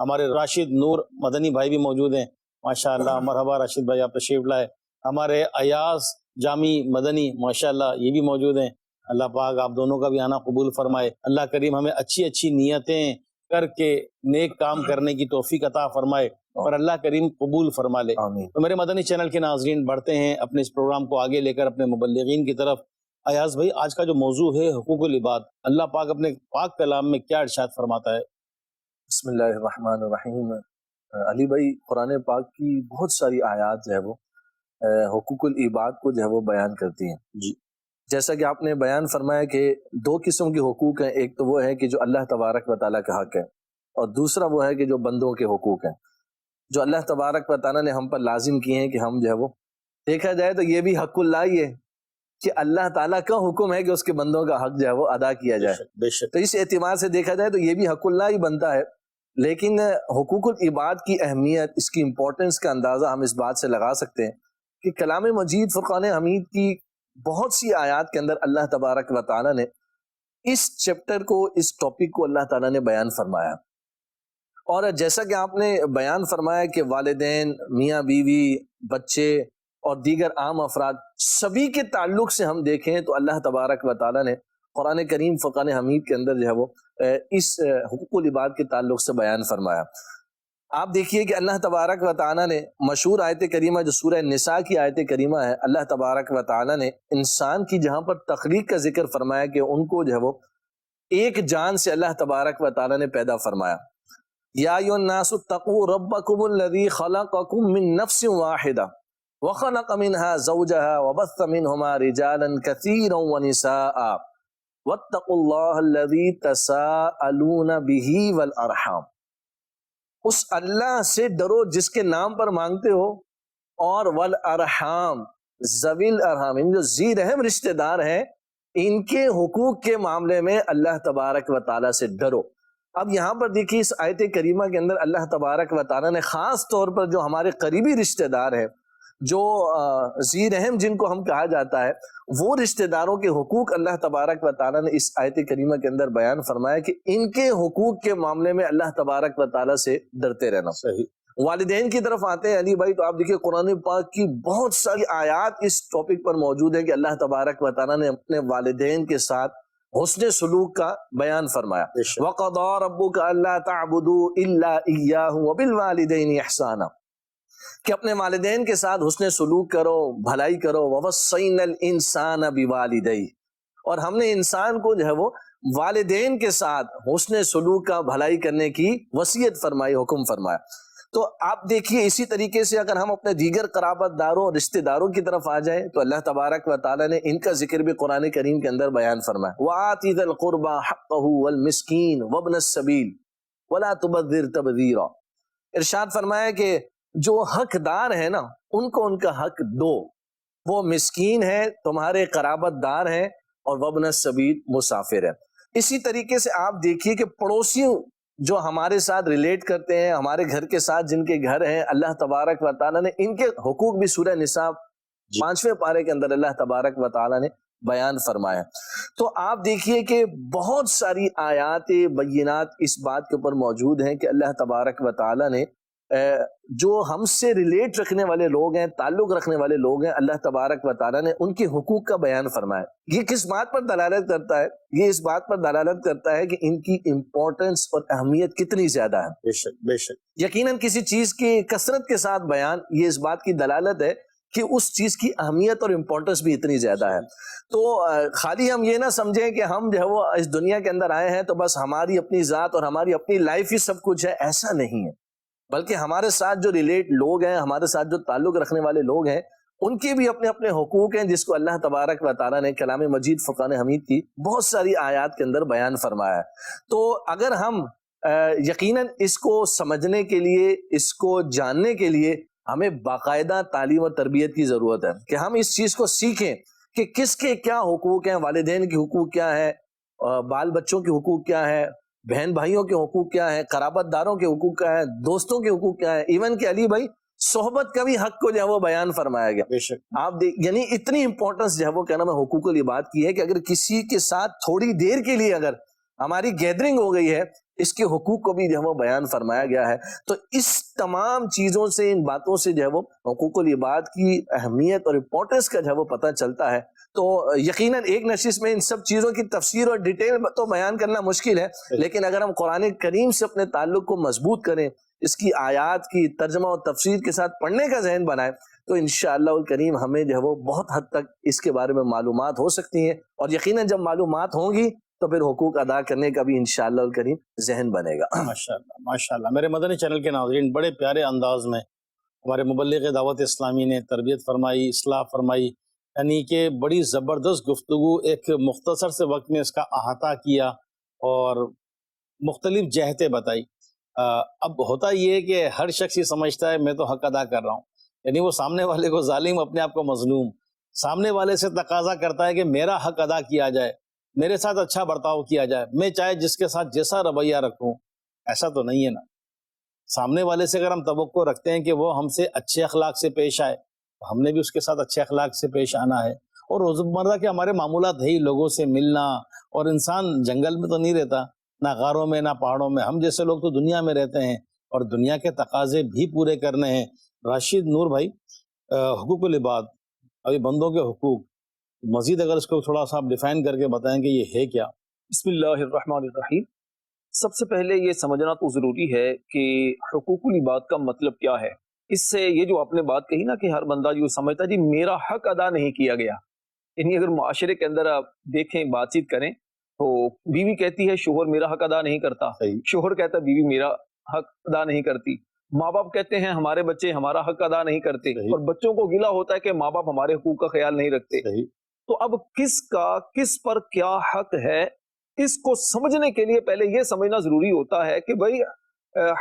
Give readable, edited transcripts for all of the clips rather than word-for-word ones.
ہمارے راشد نور مدنی بھائی بھی موجود ہیں، ماشاءاللہ مرحبا راشد بھائی، آپ تشریف لائے۔ ہمارے ایاز جامی مدنی ماشاءاللہ یہ بھی موجود ہیں۔ اللہ پاک آپ دونوں کا بھی آنا قبول فرمائے۔ اللہ کریم ہمیں اچھی اچھی نیتیں کر کے نیک کام کرنے کی توفیق عطا فرمائے اور اللہ کریم قبول فرما لے۔ تو میرے مدنی چینل کے ناظرین، بڑھتے ہیں اپنے اس پروگرام کو آگے لے کر اپنے مبلغین کی طرف۔ ایاز بھائی، آج کا جو موضوع ہے حقوق العباد، اللہ پاک اپنے پاک کلام میں کیا ارشاد فرماتا ہے؟ بسم اللہ الرحمن الرحیم۔ علی بھائی، قرآن پاک کی بہت ساری آیات جو ہے وہ حقوق العباد کو جو ہے وہ بیان کرتی ہیں۔ جی، جیسا کہ آپ نے بیان فرمایا کہ دو قسم کے حقوق ہیں، ایک تو وہ ہے کہ جو اللہ تبارک و تعالیٰ کا حق ہے، اور دوسرا وہ ہے کہ جو بندوں کے حقوق ہیں، جو اللہ تبارک و تعالیٰ نے ہم پر لازم کیے ہیں کہ ہم جو ہے وہ، دیکھا جائے تو یہ بھی حق اللہ ہی ہے کہ اللہ تعالیٰ کا حکم ہے کہ اس کے بندوں کا حق جو ہے وہ ادا کیا جائے۔ بے شک۔ تو اس اعتبار سے دیکھا جائے تو یہ بھی حق اللہ ہی بنتا ہے، لیکن حقوق العباد کی اہمیت، اس کی امپورٹنس کا اندازہ ہم اس بات سے لگا سکتے ہیں کہ کلام مجید فرقان حمید کی بہت سی آیات کے اندر اللہ تبارک و تعالیٰ نے اس چیپٹر کو، اس ٹاپک کو اللہ تعالیٰ نے بیان فرمایا۔ اور جیسا کہ آپ نے بیان فرمایا کہ والدین، میاں بیوی، بچے اور دیگر عام افراد، سبھی کے تعلق سے ہم دیکھیں تو اللہ تبارک و تعالیٰ نے قرآن کریم فرقان حمید کے اندر جو ہے وہ اس حقوق العباد کے تعلق سے بیان فرمایا۔ آپ دیکھیے کہ اللہ تبارک و تعالیٰ نے مشہور آیت کریمہ جو سورہ نساء کی آیت کریمہ ہے، اللہ تبارک و تعالیٰ نے انسان کی جہاں پر تخلیق کا ذکر فرمایا کہ ان کو جو ہے وہ ایک جان سے اللہ تبارک و تعالیٰ نے پیدا فرمایا۔ یا ایھا الناس اتقوا ربکم الذی خلقکم من نفس واحدہ وخلق منها زوجها وبث منہما رجالا کثیرا ونساء واتقوا اللہ الذی تساءلون بہ والارحام۔ اس اللہ سے ڈرو جس کے نام پر مانگتے ہو، اور والارحام، ذوی الارحام، ان جو ذی رحم رشتہ دار ہیں، ان کے حقوق کے معاملے میں اللہ تبارک و تعالیٰ سے ڈرو۔ اب یہاں پر دیکھیے اس آیت کریمہ کے اندر اللہ تبارک و تعالیٰ نے خاص طور پر جو ہمارے قریبی رشتہ دار ہیں، جو ذی رحم جن کو ہم کہا جاتا ہے، وہ رشتہ داروں کے حقوق اللہ تبارک و تعالیٰ نے اس آیت کریمہ کے اندر بیان فرمایا کہ ان کے حقوق کے معاملے میں اللہ تبارک و تعالیٰ سے ڈرتے رہنا۔ صحیح۔ والدین کی طرف آتے ہیں علی بھائی، تو آپ دیکھیے قرآن پاک کی بہت ساری آیات اس ٹاپک پر موجود ہے کہ اللہ تبارک و تعالیٰ نے اپنے والدین کے ساتھ حسن سلوک کا بیان فرمایا۔ وَقَضَىٰ رَبُّكَ أَلَّا تَعْبُدُوا إِلَّا إِيَّاهُ وَبِالْوَالِدَيْنِ إِحْسَانًا، کہ اپنے والدین کے ساتھ حسن سلوک کرو، بھلائی کرو۔ وَوَصَّيْنَا الْإِنسَانَ بِوَالِدَيْهِ، اور ہم نے انسان کو جو ہے وہ والدین کے ساتھ حسن سلوک کا، بھلائی کرنے کی وصیت فرمائی، حکم فرمایا۔ تو آپ دیکھیے اسی طریقے سے اگر ہم اپنے دیگر قرابت داروں اور رشتہ داروں کی طرف آ جائیں تو اللہ تبارک و تعالیٰ نے ان کا ذکر بھی قرآن کریم کے اندر بیان فرمایا۔ وَآتِ ذَا الْقُرْبَى حَقَّهُ وَالْمِسْكِينَ وَابْنَ السَّبِيلِ وَلَا تُبَذِّرْ تَبْذِيرًا، ارشاد فرمایا کہ جو حقدار ہیں نا، ان کو ان کا حق دو۔ وہ مسکین ہے، تمہارے قرابت دار ہیں، اور وابن السبیل، مسافر ہے۔ اسی طریقے سے آپ دیکھیے کہ پڑوسیوں جو ہمارے ساتھ ریلیٹ کرتے ہیں، ہمارے گھر کے ساتھ جن کے گھر ہیں، اللہ تبارک و تعالیٰ نے ان کے حقوق بھی سورہ نساء 5ویں پارے کے اندر اللہ تبارک و تعالیٰ نے بیان فرمایا۔ تو آپ دیکھیے کہ بہت ساری آیات بینات اس بات کے اوپر موجود ہیں کہ اللہ تبارک و تعالیٰ نے جو ہم سے ریلیٹ رکھنے والے لوگ ہیں، تعلق رکھنے والے لوگ ہیں، اللہ تبارک و تعالیٰ نے ان کے حقوق کا بیان فرمایا۔ یہ کس بات پر دلالت کرتا ہے؟ یہ اس بات پر دلالت کرتا ہے کہ ان کی امپورٹنس اور اہمیت کتنی زیادہ ہے۔ بے شک، بے شک۔ یقیناً کسی چیز کی کثرت کے ساتھ بیان، یہ اس بات کی دلالت ہے کہ اس چیز کی اہمیت اور امپورٹنس بھی اتنی زیادہ ہے۔ تو خالی ہم یہ نہ سمجھیں کہ ہم جو ہے وہ اس دنیا کے اندر آئے ہیں تو بس ہماری اپنی ذات اور ہماری اپنی لائف ہی سب کچھ ہے، ایسا نہیں ہے، بلکہ ہمارے ساتھ جو ریلیٹ لوگ ہیں، ہمارے ساتھ جو تعلق رکھنے والے لوگ ہیں، ان کے بھی اپنے اپنے حقوق ہیں، جس کو اللہ تبارک و تعالیٰ نے کلام مجید فرقان حمید کی بہت ساری آیات کے اندر بیان فرمایا ہے۔ تو اگر ہم یقیناً اس کو سمجھنے کے لیے، اس کو جاننے کے لیے ہمیں باقاعدہ تعلیم و تربیت کی ضرورت ہے کہ ہم اس چیز کو سیکھیں کہ کس کے کیا حقوق ہیں، والدین کے حقوق کیا ہے، بال بچوں کے حقوق کیا ہے، بہن بھائیوں کے حقوق کیا ہے، قرابت داروں کے حقوق کیا ہے، دوستوں کے حقوق کیا ہے، ایون کہ علی بھائی صحبت کا بھی حق کو جو ہے وہ بیان فرمایا گیا۔ بے شک۔ آپ یعنی اتنی امپورٹنس جو ہے وہ کہنا میں حقوق العباد کی ہے کہ اگر کسی کے ساتھ تھوڑی دیر کے لیے اگر ہماری گیدرنگ ہو گئی ہے، اس کے حقوق کو بھی جو ہے وہ بیان فرمایا گیا ہے۔ تو اس تمام چیزوں سے، ان باتوں سے جو ہے وہ حقوق العباد کی اہمیت اور امپورٹنس کا جو ہے وہ پتہ چلتا ہے۔ تو یقیناً ایک نشست میں ان سب چیزوں کی تفسیر اور ڈیٹیل تو بیان کرنا مشکل ہے، لیکن اگر ہم قرآن کریم سے اپنے تعلق کو مضبوط کریں، اس کی آیات کی ترجمہ اور تفسیر کے ساتھ پڑھنے کا ذہن بنائیں، تو انشاءاللہ الکریم ہمیں جو ہے وہ بہت حد تک اس کے بارے میں معلومات ہو سکتی ہیں، اور یقیناً جب معلومات ہوں گی تو پھر حقوق ادا کرنے کا بھی انشاءاللہ الکریم ذہن بنے گا۔ ماشاءاللہ ماشاءاللہ۔ میرے مدنی چینل کے ناظرین، بڑے پیارے انداز میں ہمارے مبلغ دعوت اسلامی نے تربیت فرمائی، اصلاح فرمائی، یعنی کہ بڑی زبردست گفتگو، ایک مختصر سے وقت میں اس کا احاطہ کیا اور مختلف جہتیں بتائی۔ اب ہوتا یہ ہے کہ ہر شخص یہ سمجھتا ہے میں تو حق ادا کر رہا ہوں، یعنی وہ سامنے والے کو ظالم، اپنے آپ کو مظلوم، سامنے والے سے تقاضا کرتا ہے کہ میرا حق ادا کیا جائے، میرے ساتھ اچھا برتاؤ کیا جائے، میں چاہے جس کے ساتھ جیسا رویہ رکھوں۔ ایسا تو نہیں ہے نا۔ سامنے والے سے اگر ہم توقع رکھتے ہیں کہ وہ ہم سے اچھے اخلاق سے پیش آئے، تو ہم نے بھی اس کے ساتھ اچھے اخلاق سے پیش آنا ہے۔ اور روزمرہ کے ہمارے معمولات ہے ہی لوگوں سے ملنا، اور انسان جنگل میں تو نہیں رہتا، نہ غاروں میں، نہ پہاڑوں میں، ہم جیسے لوگ تو دنیا میں رہتے ہیں، اور دنیا کے تقاضے بھی پورے کرنے ہیں۔ راشد نور بھائی، حقوق العباد، ابھی بندوں کے حقوق، مزید اگر اس کو تھوڑا سا آپ ڈیفائن کر کے بتائیں کہ یہ ہے کیا؟ بسم اللہ الرحمن الرحیم۔ سب سے پہلے یہ سمجھنا تو ضروری ہے کہ حقوق العباد کا مطلب کیا ہے۔ اس سے یہ جو آپ نے بات کہی نا کہ ہر بندہ جو سمجھتا ہے جی میرا حق ادا نہیں کیا گیا، یعنی اگر معاشرے کے اندر آپ دیکھیں، بات چیت کریں، تو بیوی کہتی ہے شوہر میرا حق ادا نہیں کرتا، شوہر کہتا ہے بیوی میرا حق ادا نہیں کرتی، ماں باپ کہتے ہیں ہمارے بچے ہمارا حق ادا نہیں کرتے، اور بچوں کو گلہ ہوتا ہے کہ ماں باپ ہمارے حقوق کا خیال نہیں رکھتے۔ تو اب کس کا کس پر کیا حق ہے، اس کو سمجھنے کے لیے پہلے یہ سمجھنا ضروری ہوتا ہے کہ بھئی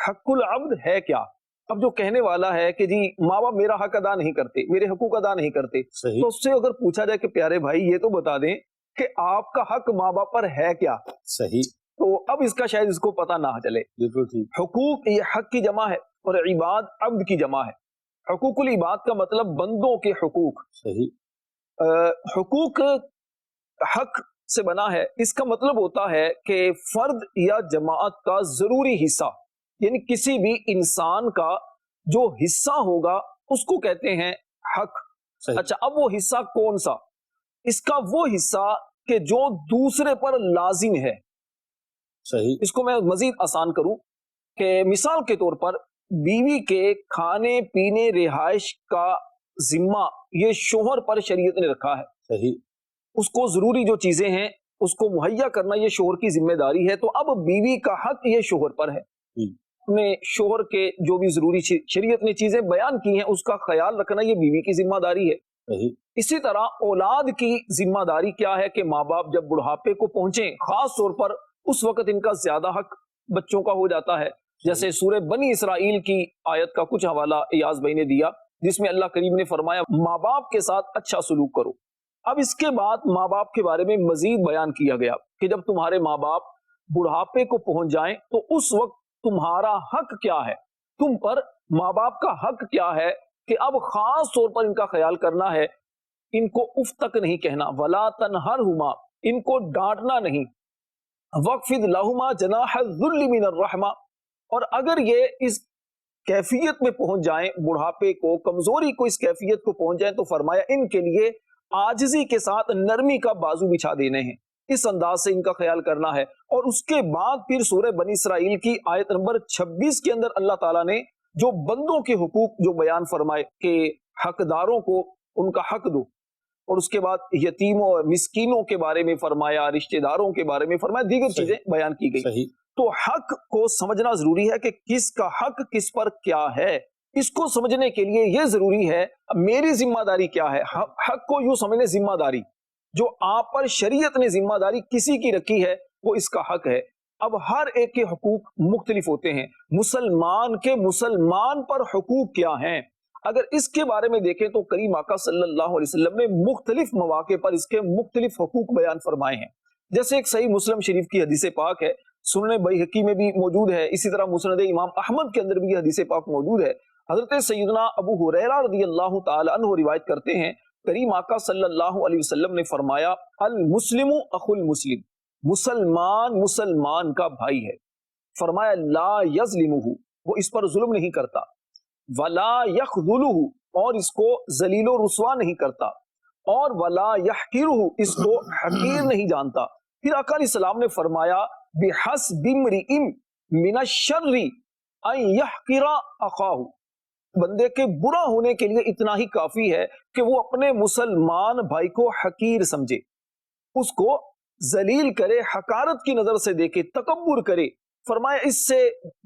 حق العبد ہے کیا۔ اب جو کہنے والا ہے کہ جی ماں باپ میرا حق ادا نہیں کرتے، میرے حقوق ادا نہیں کرتے، تو اس سے اگر پوچھا جائے کہ پیارے بھائی یہ تو بتا دیں کہ آپ کا حق ماں باپ پر ہے کیا، صحیح، تو اب اس کا شاید اس کو پتہ نہ چلے۔ حقوق یہ حق کی جمع ہے، اور عباد عبد کی جمع ہے۔ حقوق العباد کا مطلب بندوں کے حقوق۔ صحیح، حقوق حق سے بنا ہے، اس کا مطلب ہوتا ہے کہ فرد یا جماعت کا ضروری حصہ، یعنی کسی بھی انسان کا جو حصہ ہوگا اس کو کہتے ہیں حق۔ اچھا، اب وہ حصہ کون سا؟ اس کا وہ حصہ کہ جو دوسرے پر لازم ہے۔ صحیح، اس کو میں مزید آسان کروں کہ مثال کے طور پر بیوی کے کھانے پینے رہائش کا ذمہ یہ شوہر پر شریعت نے رکھا ہے۔ صحیح، اس کو ضروری جو چیزیں ہیں اس کو مہیا کرنا یہ شوہر کی ذمہ داری ہے۔ تو اب بیوی کا حق یہ شوہر پر ہے، اپنے شوہر کے جو بھی ضروری شریعت نے چیزیں بیان کی ہیں اس کا خیال رکھنا یہ بیوی کی ذمہ داری ہے۔ اسی طرح اولاد کی ذمہ داری کیا ہے کہ ماں باپ جب بڑھاپے کو پہنچیں، خاص طور پر اس وقت ان کا زیادہ حق بچوں کا ہو جاتا ہے، جیسے سورہ بنی اسرائیل کی آیت کا کچھ حوالہ ایاز بھائی نے دیا، جس میں اللہ کریم نے فرمایا ماں باپ کے ساتھ اچھا سلوک کرو۔ اب اس کے بعد ماں باپ کے بارے میں مزید بیان کیا گیا کہ جب تمہارے ماں باپ بڑھاپے کو پہنچ جائیں تو اس وقت تمہارا حق کیا ہے، تم پر ماں باپ کا حق کیا ہے کہ اب خاص طور پر ان کا خیال کرنا ہے، ان کو اف تک نہیں کہنا، ولا تنہرہما، ان کو ڈانٹنا نہیں، وَاخْفِضْ لَهُمَا جَنَاحَ الذُّلِّ مِنَ الرَّحْمَةِ، اور اگر یہ اس کیفیت میں پہنچ جائیں، بڑھاپے کو، کمزوری کو، اس کیفیت کو پہنچ جائیں، تو فرمایا ان کے لیے عاجزی کے ساتھ نرمی کا بازو بچھا دینے ہیں، اس انداز سے ان کا خیال کرنا ہے۔ اور اس کے بعد پھر سورہ بنی اسرائیل کی آیت نمبر 26 کے اندر اللہ تعالیٰ نے جو بندوں کے حقوق جو بیان فرمائے کہ حقداروں کو ان کا حق دو، اور اس کے بعد یتیموں اور مسکینوں کے بارے میں فرمایا، رشتہ داروں کے بارے میں فرمایا، دیگر چیزیں بیان کی گئی۔ تو حق کو سمجھنا ضروری ہے کہ کس کا حق کس پر کیا ہے۔ اس کو سمجھنے کے لیے یہ ضروری ہے میری ذمہ داری کیا ہے۔ حق کو یوں سمجھنے ذمہ داری، جو آپ پر شریعت نے ذمہ داری کسی کی رکھی ہے وہ اس کا حق ہے۔ اب ہر ایک کے حقوق مختلف ہوتے ہیں، مسلمان کے مسلمان پر حقوق کیا ہیں، اگر اس کے بارے میں دیکھیں تو کریم آقا صلی اللہ علیہ وسلم نے مختلف مواقع پر اس کے مختلف حقوق بیان فرمائے ہیں۔ جیسے ایک صحیح مسلم شریف کی حدیث پاک ہے، سنن بیہقی میں بھی موجود ہے، اسی طرح مسند امام احمد کے اندر بھی یہ حدیث پاک موجود ہے۔ حضرت سیدنا ابو ہریرہ رضی اللہ تعالی عنہ روایت کرتے ہیں، کریم آقا صلی اللہ علیہ وسلم نے فرمایا المسلم اخو المسلم، مسلمان مسلمان کا بھائی ہے. فرمایا لا یظلمہ، وہ اس پر ظلم نہیں کرتا، ولا یخذلہ، اور اس کو ذلیل و رسوا نہیں کرتا، اور ولا یحقرہ، اس کو حقیر نہیں جانتا. پھر آقا علیہ السلام نے فرمایا بحسب امرئ من الشر ان یحقر اخاہ، بندے کے برا ہونے کے لیے اتنا ہی کافی ہے کہ وہ اپنے مسلمان بھائی کو حقیر سمجھے، اس کو ذلیل کرے، حقارت کی نظر سے دیکھے، تکبر کرے. فرمایا اس سے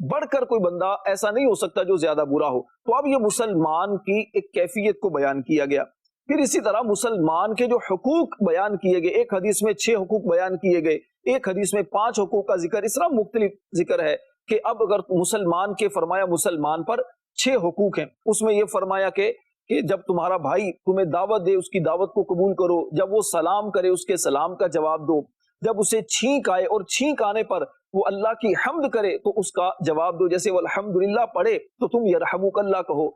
بڑھ کر کوئی بندہ ایسا نہیں ہو سکتا جو زیادہ برا ہو. تو اب یہ مسلمان کی ایک کیفیت کو بیان کیا گیا. پھر اسی طرح مسلمان کے جو حقوق بیان کیے گئے، ایک حدیث میں 6 حقوق بیان کیے گئے، ایک حدیث میں 5 حقوق کا ذکر، اس طرح مختلف ذکر ہے کہ اب اگر مسلمان کے، فرمایا مسلمان پر 6 حقوق ہیں. اس میں یہ فرمایا کہ جب تمہارا بھائی تمہیں دعوت دے اس کی دعوت کو قبول کرو، جب وہ سلام کرے اس کے سلام کا جواب دو، جب اسے چھینک آئے اور چھینک آنے پر وہ اللہ کی حمد کرے تو اس کا جواب دو، جیسے وہ الحمدللہ پڑھے تو تم یرحمک اللہ کہو.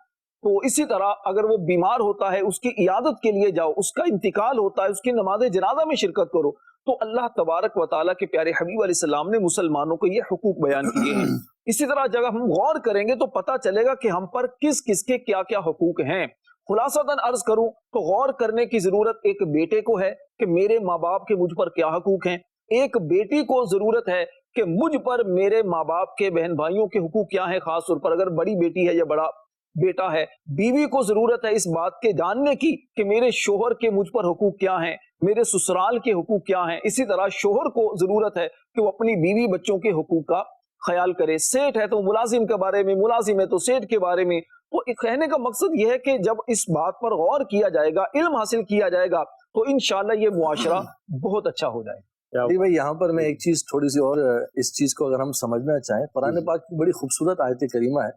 تو اسی طرح اگر وہ بیمار ہوتا ہے اس کی عیادت کے لیے جاؤ، اس کا انتقال ہوتا ہے اس کی نماز جنازہ میں شرکت کرو. تو اللہ تبارک و تعالیٰ کے پیارے حبیب علیہ السلام نے مسلمانوں کو یہ حقوق بیان کیے ہیں. اسی طرح جب ہم غور کریں گے تو پتہ چلے گا کہ ہم پر کس کس کے کیا کیا حقوق ہیں. خلاصتاً عرض کروں تو غور کرنے کی ضرورت ایک بیٹے کو ہے کہ میرے ماں باپ کے مجھ پر کیا حقوق ہیں، ایک بیٹی کو ضرورت ہے کہ مجھ پر میرے ماں باپ کے بہن بھائیوں کے حقوق کیا ہیں، خاص طور پر اگر بڑی بیٹی ہے یا بڑا بیٹا ہے. بیوی کو ضرورت ہے اس بات کے جاننے کی کہ میرے شوہر کے مجھ پر حقوق کیا ہیں، میرے سسرال کے حقوق کیا ہیں. اسی طرح شوہر کو ضرورت ہے کہ وہ اپنی بیوی بچوں کے حقوق کا خیال کرے. سیٹ ہے تو ملازم کے بارے میں، ملازم ہے تو سیٹ کے بارے میں. تو کہنے کا مقصد یہ ہے کہ جب اس بات پر غور کیا جائے گا، علم حاصل کیا جائے گا تو انشاءاللہ یہ معاشرہ بہت اچھا ہو جائے گا. جی بھائی، یہاں پر میں ایک چیز تھوڑی سی اور اس چیز کو اگر ہم سمجھنا چاہیں، قرآن پاک کی بڑی خوبصورت آیت کریمہ ہے،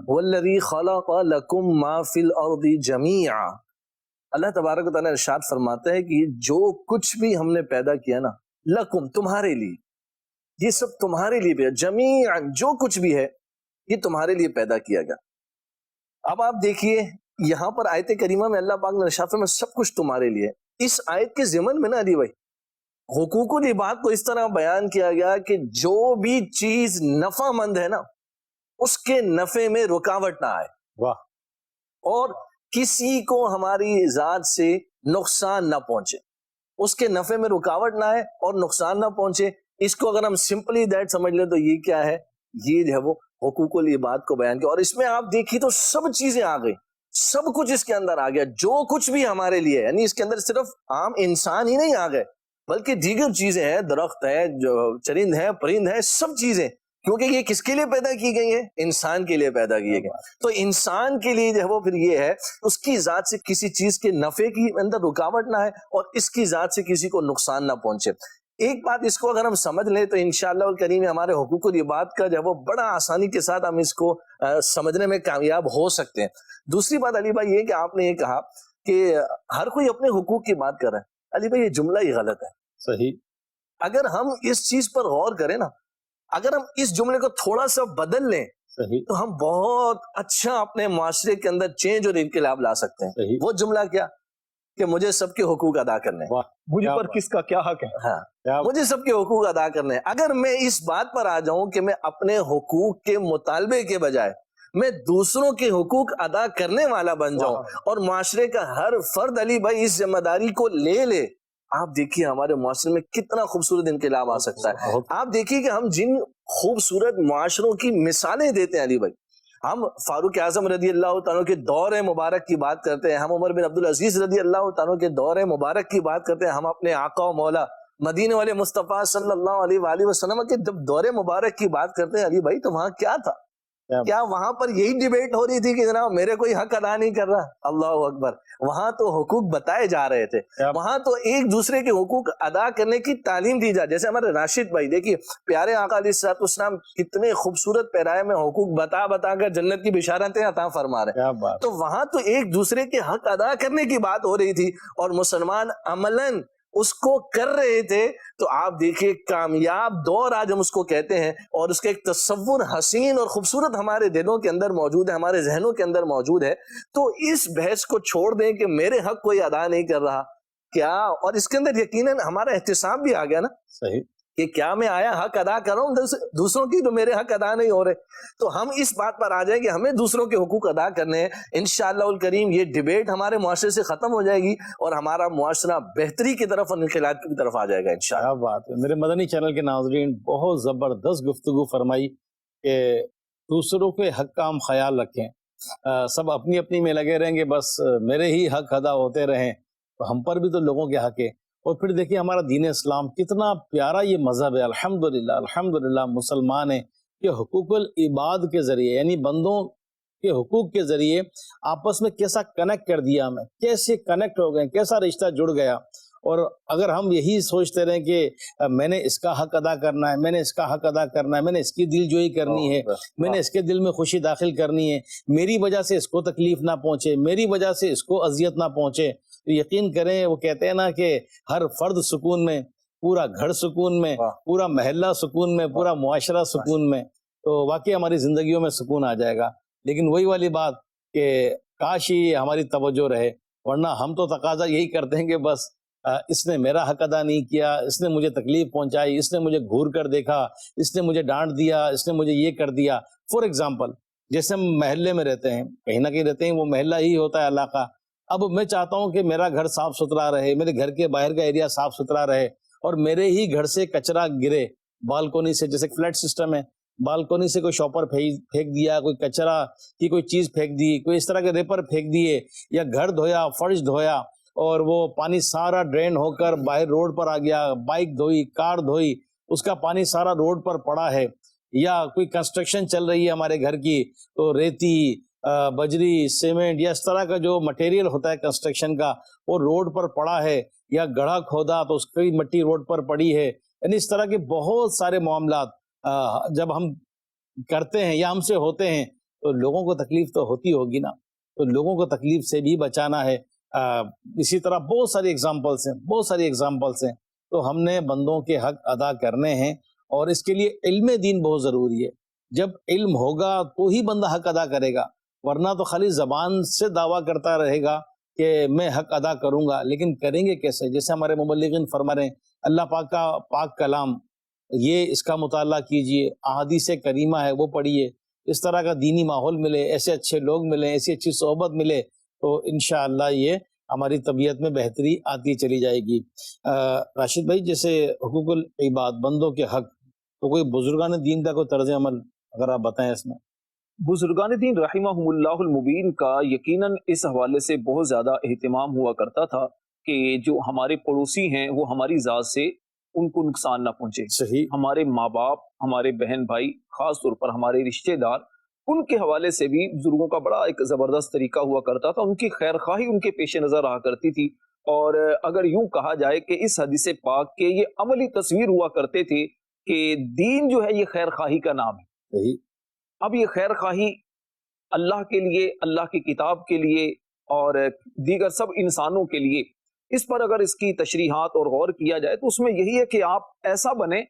وَالَّذِي خَلَقَ لَكُم مَّا فِي الْأَرْضِ جَمِيعًا. اللہ تبارک و تعالیٰ ارشاد فرماتا ہے کہ جو کچھ بھی ہم نے پیدا کیا نا، لکم تمہارے لیے، یہ سب تمہارے لیے بھی ہے، جمیعاً جو کچھ بھی ہے یہ تمہارے لیے پیدا کیا گیا. اب آپ دیکھیے یہاں پر آیت کریمہ میں اللہ پاک نے ارشاد فرمایا سب کچھ تمہارے لیے. اس آیت کے ضمن میں نا علی بھائی حقوق العباد کو اس طرح بیان کیا گیا کہ جو بھی چیز نفع مند ہے نا اس کے نفع میں رکاوٹ نہ آئے. واہ. اور کسی کو ہماری ذات سے نقصان نہ پہنچے، اس کے نفع میں رکاوٹ نہ آئے اور نقصان نہ پہنچے. اس کو اگر ہم سمپلی دیٹ سمجھ لیں تو یہ کیا ہے، یہ جو ہے وہ حقوق العباد کو بیان کیا. اور اس میں آپ دیکھیے تو سب چیزیں آ گئی، سب کچھ اس کے اندر آ گیا، جو کچھ بھی ہمارے لیے، یعنی اس کے اندر صرف عام انسان ہی نہیں آ گئے بلکہ دیگر چیزیں ہیں، درخت ہے، جو چرند ہے، پرند ہے، سب چیزیں. کیونکہ یہ کس کے لیے پیدا کی گئی ہے؟ انسان کے لیے پیدا کیے گئے. تو انسان کے لیے جو ہے وہ پھر یہ ہے اس کی ذات سے کسی چیز کے نفع کی اندر رکاوٹ نہ ہے اور اس کی ذات سے کسی کو نقصان نہ پہنچے. ایک بات اس کو اگر ہم سمجھ لیں تو انشاءاللہ الکریم ہمارے حقوق العباد کا جو ہے وہ بڑا آسانی کے ساتھ ہم اس کو سمجھنے میں کامیاب ہو سکتے ہیں. دوسری بات علی بھائی یہ کہ آپ نے یہ کہا کہ ہر کوئی اپنے حقوق کی بات کر رہا ہے. علی بھائی یہ جملہ ہی غلط ہے. صحیح. اگر ہم اس چیز پر غور کریں نا، اگر ہم اس جملے کو تھوڑا سا بدل لیں صحیح تو ہم بہت اچھا اپنے معاشرے کے اندر چینج اور انقلاب لا سکتے ہیں. صحیح. وہ جملہ کیا کہ مجھے سب کے حقوق ادا کرنے ہیں. واہ. مجھ کیا پر کس کا کیا حق ہے. ہاں، کیا مجھے سب کے حقوق ادا کرنے ہیں. اگر میں اس بات پر آ جاؤں کہ میں اپنے حقوق کے مطالبے کے بجائے میں دوسروں کے حقوق ادا کرنے والا بن جاؤں اور معاشرے کا ہر فرد علی بھائی اس ذمہ داری کو لے لے، آپ دیکھیے ہمارے معاشرے میں کتنا خوبصورت انقلاب آ سکتا ہے. آپ دیکھیے کہ ہم جن خوبصورت معاشروں کی مثالیں دیتے ہیں علی بھائی، ہم فاروق اعظم رضی اللہ تعالیٰ کے دور مبارک کی بات کرتے ہیں، ہم عمر بن عبدالعزیز رضی اللہ تعالیٰ کے دور مبارک کی بات کرتے ہیں، ہم اپنے آقا و مولا مدینے والے مصطفیٰ صلی اللہ علیہ وآلہ وسلم کے جب دور مبارک کی بات کرتے ہیں علی بھائی تو وہاں کیا تھا؟ کیا وہاں پر یہی ڈیبیٹ ہو رہی تھی کہ جناب میرے کوئی حق ادا نہیں کر رہا؟ اللہ اکبر. وہاں تو حقوق بتائے جا رہے تھے، وہاں تو ایک دوسرے کے حقوق ادا کرنے کی تعلیم دی جا. جیسے ہمارے راشد بھائی دیکھیے پیارے آقا علیہ الصلوۃ والسلام کتنے خوبصورت پیرائے میں حقوق بتا بتا کر جنت کی بشارتیں عطا فرما رہے ہیں. تو وہاں تو ایک دوسرے کے حق ادا کرنے کی بات ہو رہی تھی اور مسلمان عملاً اس کو کر رہے تھے. تو آپ دیکھیے کامیاب دور آج ہم اس کو کہتے ہیں اور اس کا ایک تصور حسین اور خوبصورت ہمارے دلوں کے اندر موجود ہے، ہمارے ذہنوں کے اندر موجود ہے. تو اس بحث کو چھوڑ دیں کہ میرے حق کوئی ادا نہیں کر رہا کیا، اور اس کے اندر یقیناً ہمارا احتساب بھی آ گیا نا. صحیح. کہ کیا میں آیا حق ادا کر رہا ہوں دوسروں کی تو میرے حق ادا نہیں ہو رہے. تو ہم اس بات پر آ جائیں کہ ہمیں دوسروں کے حقوق ادا کرنے ہیں. انشاءاللہ الکریم یہ ڈیبیٹ ہمارے معاشرے سے ختم ہو جائے گی اور ہمارا معاشرہ بہتری کی طرف اور انقلاب کی طرف آ جائے گا انشاءاللہ. کیا بات ہے. میرے مدنی چینل کے ناظرین بہت زبردست گفتگو فرمائی کہ دوسروں کے حق کا ہم خیال رکھیں. سب اپنی اپنی میں لگے رہیں گے بس میرے ہی حق ادا ہوتے رہیں, تو ہم پر بھی تو لوگوں کے حق ہے. اور پھر دیکھیے ہمارا دین اسلام کتنا پیارا یہ مذہب ہے. الحمدللہ الحمدللہ مسلمان ہیں کہ حقوق العباد کے ذریعے یعنی بندوں کے حقوق کے ذریعے آپس میں کیسا کنیکٹ کر دیا ہمیں, کیسے کنیکٹ ہو گئے, کیسا رشتہ جڑ گیا. اور اگر ہم یہی سوچتے رہیں کہ میں نے اس کا حق ادا کرنا ہے, میں نے اس کا حق ادا کرنا ہے, میں نے اس کی دل جوئی کرنی ہے, میں نے اس کے دل میں خوشی داخل کرنی ہے, میری وجہ سے اس کو تکلیف نہ پہنچے, میری وجہ سے اس کو اذیت نہ پہنچے, تو یقین کریں وہ کہتے ہیں نا کہ ہر فرد سکون میں, پورا گھر سکون میں, پورا محلہ سکون میں, پورا معاشرہ سکون میں, تو واقعی ہماری زندگیوں میں سکون آ جائے گا. لیکن وہی والی بات کہ کاش ہی ہماری توجہ رہے, ورنہ ہم تو تقاضا یہی کرتے ہیں کہ بس اس نے میرا حق ادا نہیں کیا, اس نے مجھے تکلیف پہنچائی, اس نے مجھے گھور کر دیکھا, اس نے مجھے ڈانٹ دیا, اس نے مجھے یہ کر دیا. فار ایگزامپل جیسے ہم محلے میں رہتے ہیں, کہیں نہ کہیں رہتے ہیں, وہ محلہ ہی ہوتا ہے علاقہ. اب میں چاہتا ہوں کہ میرا گھر صاف ستھرا رہے, میرے گھر کے باہر کا ایریا صاف ستھرا رہے, اور میرے ہی گھر سے کچرا گرے بالکونی سے, جیسے فلیٹ سسٹم ہے, بالکونی سے کوئی شاپر پھینک دیا, کوئی کچرا کی کوئی چیز پھینک دی, کوئی اس طرح کے ریپر پھینک دیے, یا گھر دھویا, فرش دھویا, اور وہ پانی سارا ڈرین ہو کر باہر روڈ پر آ گیا, بائک دھوئی, کار دھوئی, اس کا پانی سارا روڈ پر پڑا ہے. یا کوئی کنسٹرکشن چل رہی ہے ہمارے گھر کی, تو ریتی, بجری, سیمنٹ یا اس طرح کا جو مٹیریل ہوتا ہے کنسٹرکشن کا وہ روڈ پر پڑا ہے, یا گڑھا کھودا تو اس کی مٹی روڈ پر پڑی ہے. یعنی اس طرح کے بہت سارے معاملات جب ہم کرتے ہیں یا ہم سے ہوتے ہیں تو لوگوں کو تکلیف تو ہوتی ہوگی نا, تو لوگوں کو تکلیف سے بھی بچانا ہے. اسی طرح بہت ساری ایگزامپلس ہیں. تو ہم نے بندوں کے حق ادا کرنے ہیں, اور اس کے لیے علم دین بہت ضروری ہے. جب علم ہوگا تو ہی بندہ حق ادا کرے گا, ورنہ تو خالی زبان سے دعویٰ کرتا رہے گا کہ میں حق ادا کروں گا, لیکن کریں گے کیسے؟ جیسے ہمارے مبلغین فرما رہے ہیں, اللہ پاک کا پاک کلام یہ اس کا مطالعہ کیجئے, احادیث کریمہ ہے وہ پڑھیے, اس طرح کا دینی ماحول ملے, ایسے اچھے لوگ ملیں, ایسی اچھی صحبت ملے, تو انشاءاللہ یہ ہماری طبیعت میں بہتری آتی چلی جائے گی. راشد بھائی, جیسے حقوق العباد بندوں کے حق, تو کوئی بزرگان دین کا کوئی طرز عمل اگر آپ بتائیں اس میں. بزرگان دین رحمہم اللہ المبین کا یقیناً اس حوالے سے بہت زیادہ اہتمام ہوا کرتا تھا کہ جو ہمارے پڑوسی ہیں وہ ہماری ذات سے ان کو نقصان نہ پہنچے. صحیح. ہمارے ماں باپ, ہمارے بہن بھائی, خاص طور پر ہمارے رشتہ دار, ان کے حوالے سے بھی بزرگوں کا بڑا ایک زبردست طریقہ ہوا کرتا تھا. ان کی خیر خواہی ان کے پیش نظر رہا کرتی تھی, اور اگر یوں کہا جائے کہ اس حدیث پاک کے یہ عملی تصویر ہوا کرتے تھے کہ دین جو ہے یہ خیر خواہی کا نام ہے. صحیح. اب یہ خیر خواہی اللہ کے لیے, اللہ کی کتاب کے لیے اور دیگر سب انسانوں کے لیے, اس پر اگر اس کی تشریحات اور غور کیا جائے تو اس میں یہی ہے کہ آپ ایسا بنیں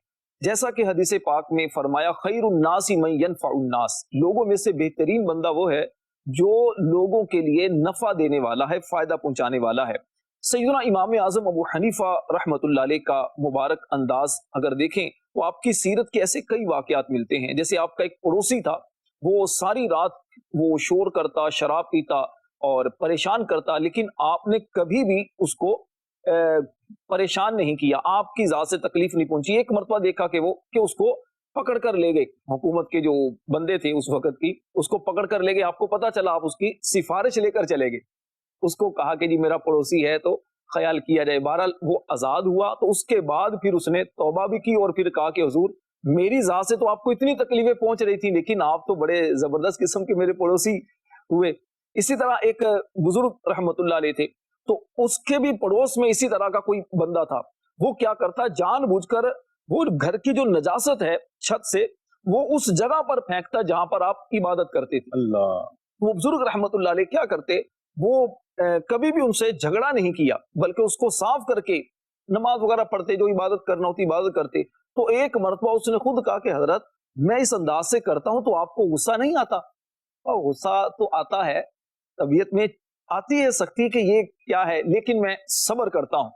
جیسا کہ حدیث پاک میں فرمایا, خیر الناس من ینفع الناس, لوگوں میں سے بہترین بندہ وہ ہے جو لوگوں کے لیے نفع دینے والا ہے, فائدہ پہنچانے والا ہے. سیدنا امام اعظم ابو حنیفہ رحمۃ اللہ علیہ کا مبارک انداز اگر دیکھیں تو آپ کی سیرت کے ایسے کئی واقعات ملتے ہیں. جیسے آپ کا ایک پڑوسی تھا, وہ ساری رات وہ شور کرتا, شراب پیتا اور پریشان کرتا, لیکن آپ نے کبھی بھی اس کو پریشان نہیں کیا, آپ کی ذات سے تکلیف نہیں پہنچی. ایک مرتبہ دیکھا کہ اس کو پکڑ کر لے گئے, حکومت کے جو بندے تھے اس وقت کی, اس کو پکڑ کر لے گئے. آپ کو پتا چلا, آپ اس کی سفارش لے کر چلے گئے. اس کو کہا کہ جی میرا پڑوسی ہے تو خیال کیا جائے. بہرحال وہ آزاد ہوا, تو اس کے بعد پھر اس نے توبہ بھی کی اور پھر کہا کہ حضور میری ذات سے تو آپ کو اتنی تکلیفیں پہنچ رہی تھی, لیکن آپ تو بڑے زبردست قسم کے میرے پڑوسی ہوئے. اسی طرح ایک بزرگ رحمت اللہ علیہ تھے, تو اس کے بھی پڑوس میں اسی طرح کا کوئی بندہ تھا. وہ کیا کرتا, جان بوجھ کر وہ گھر کی جو نجاست ہے چھت سے وہ اس جگہ پر پھینکتا جہاں پر آپ عبادت کرتے تھے. اللہ. وہ بزرگ رحمت اللہ علیہ کیا کرتے, وہ کبھی بھی ان سے جھگڑا نہیں کیا, بلکہ اس کو صاف کر کے نماز وغیرہ پڑھتے, جو عبادت کرنا ہوتی عبادت کرتے. تو ایک مرتبہ اس نے خود کہا کہ حضرت میں اس انداز سے کرتا ہوں تو آپ کو غصہ نہیں آتا؟ اور غصہ تو آتا ہے, طبیعت میں آتی ہے سختی کہ یہ کیا ہے, لیکن میں صبر کرتا ہوں.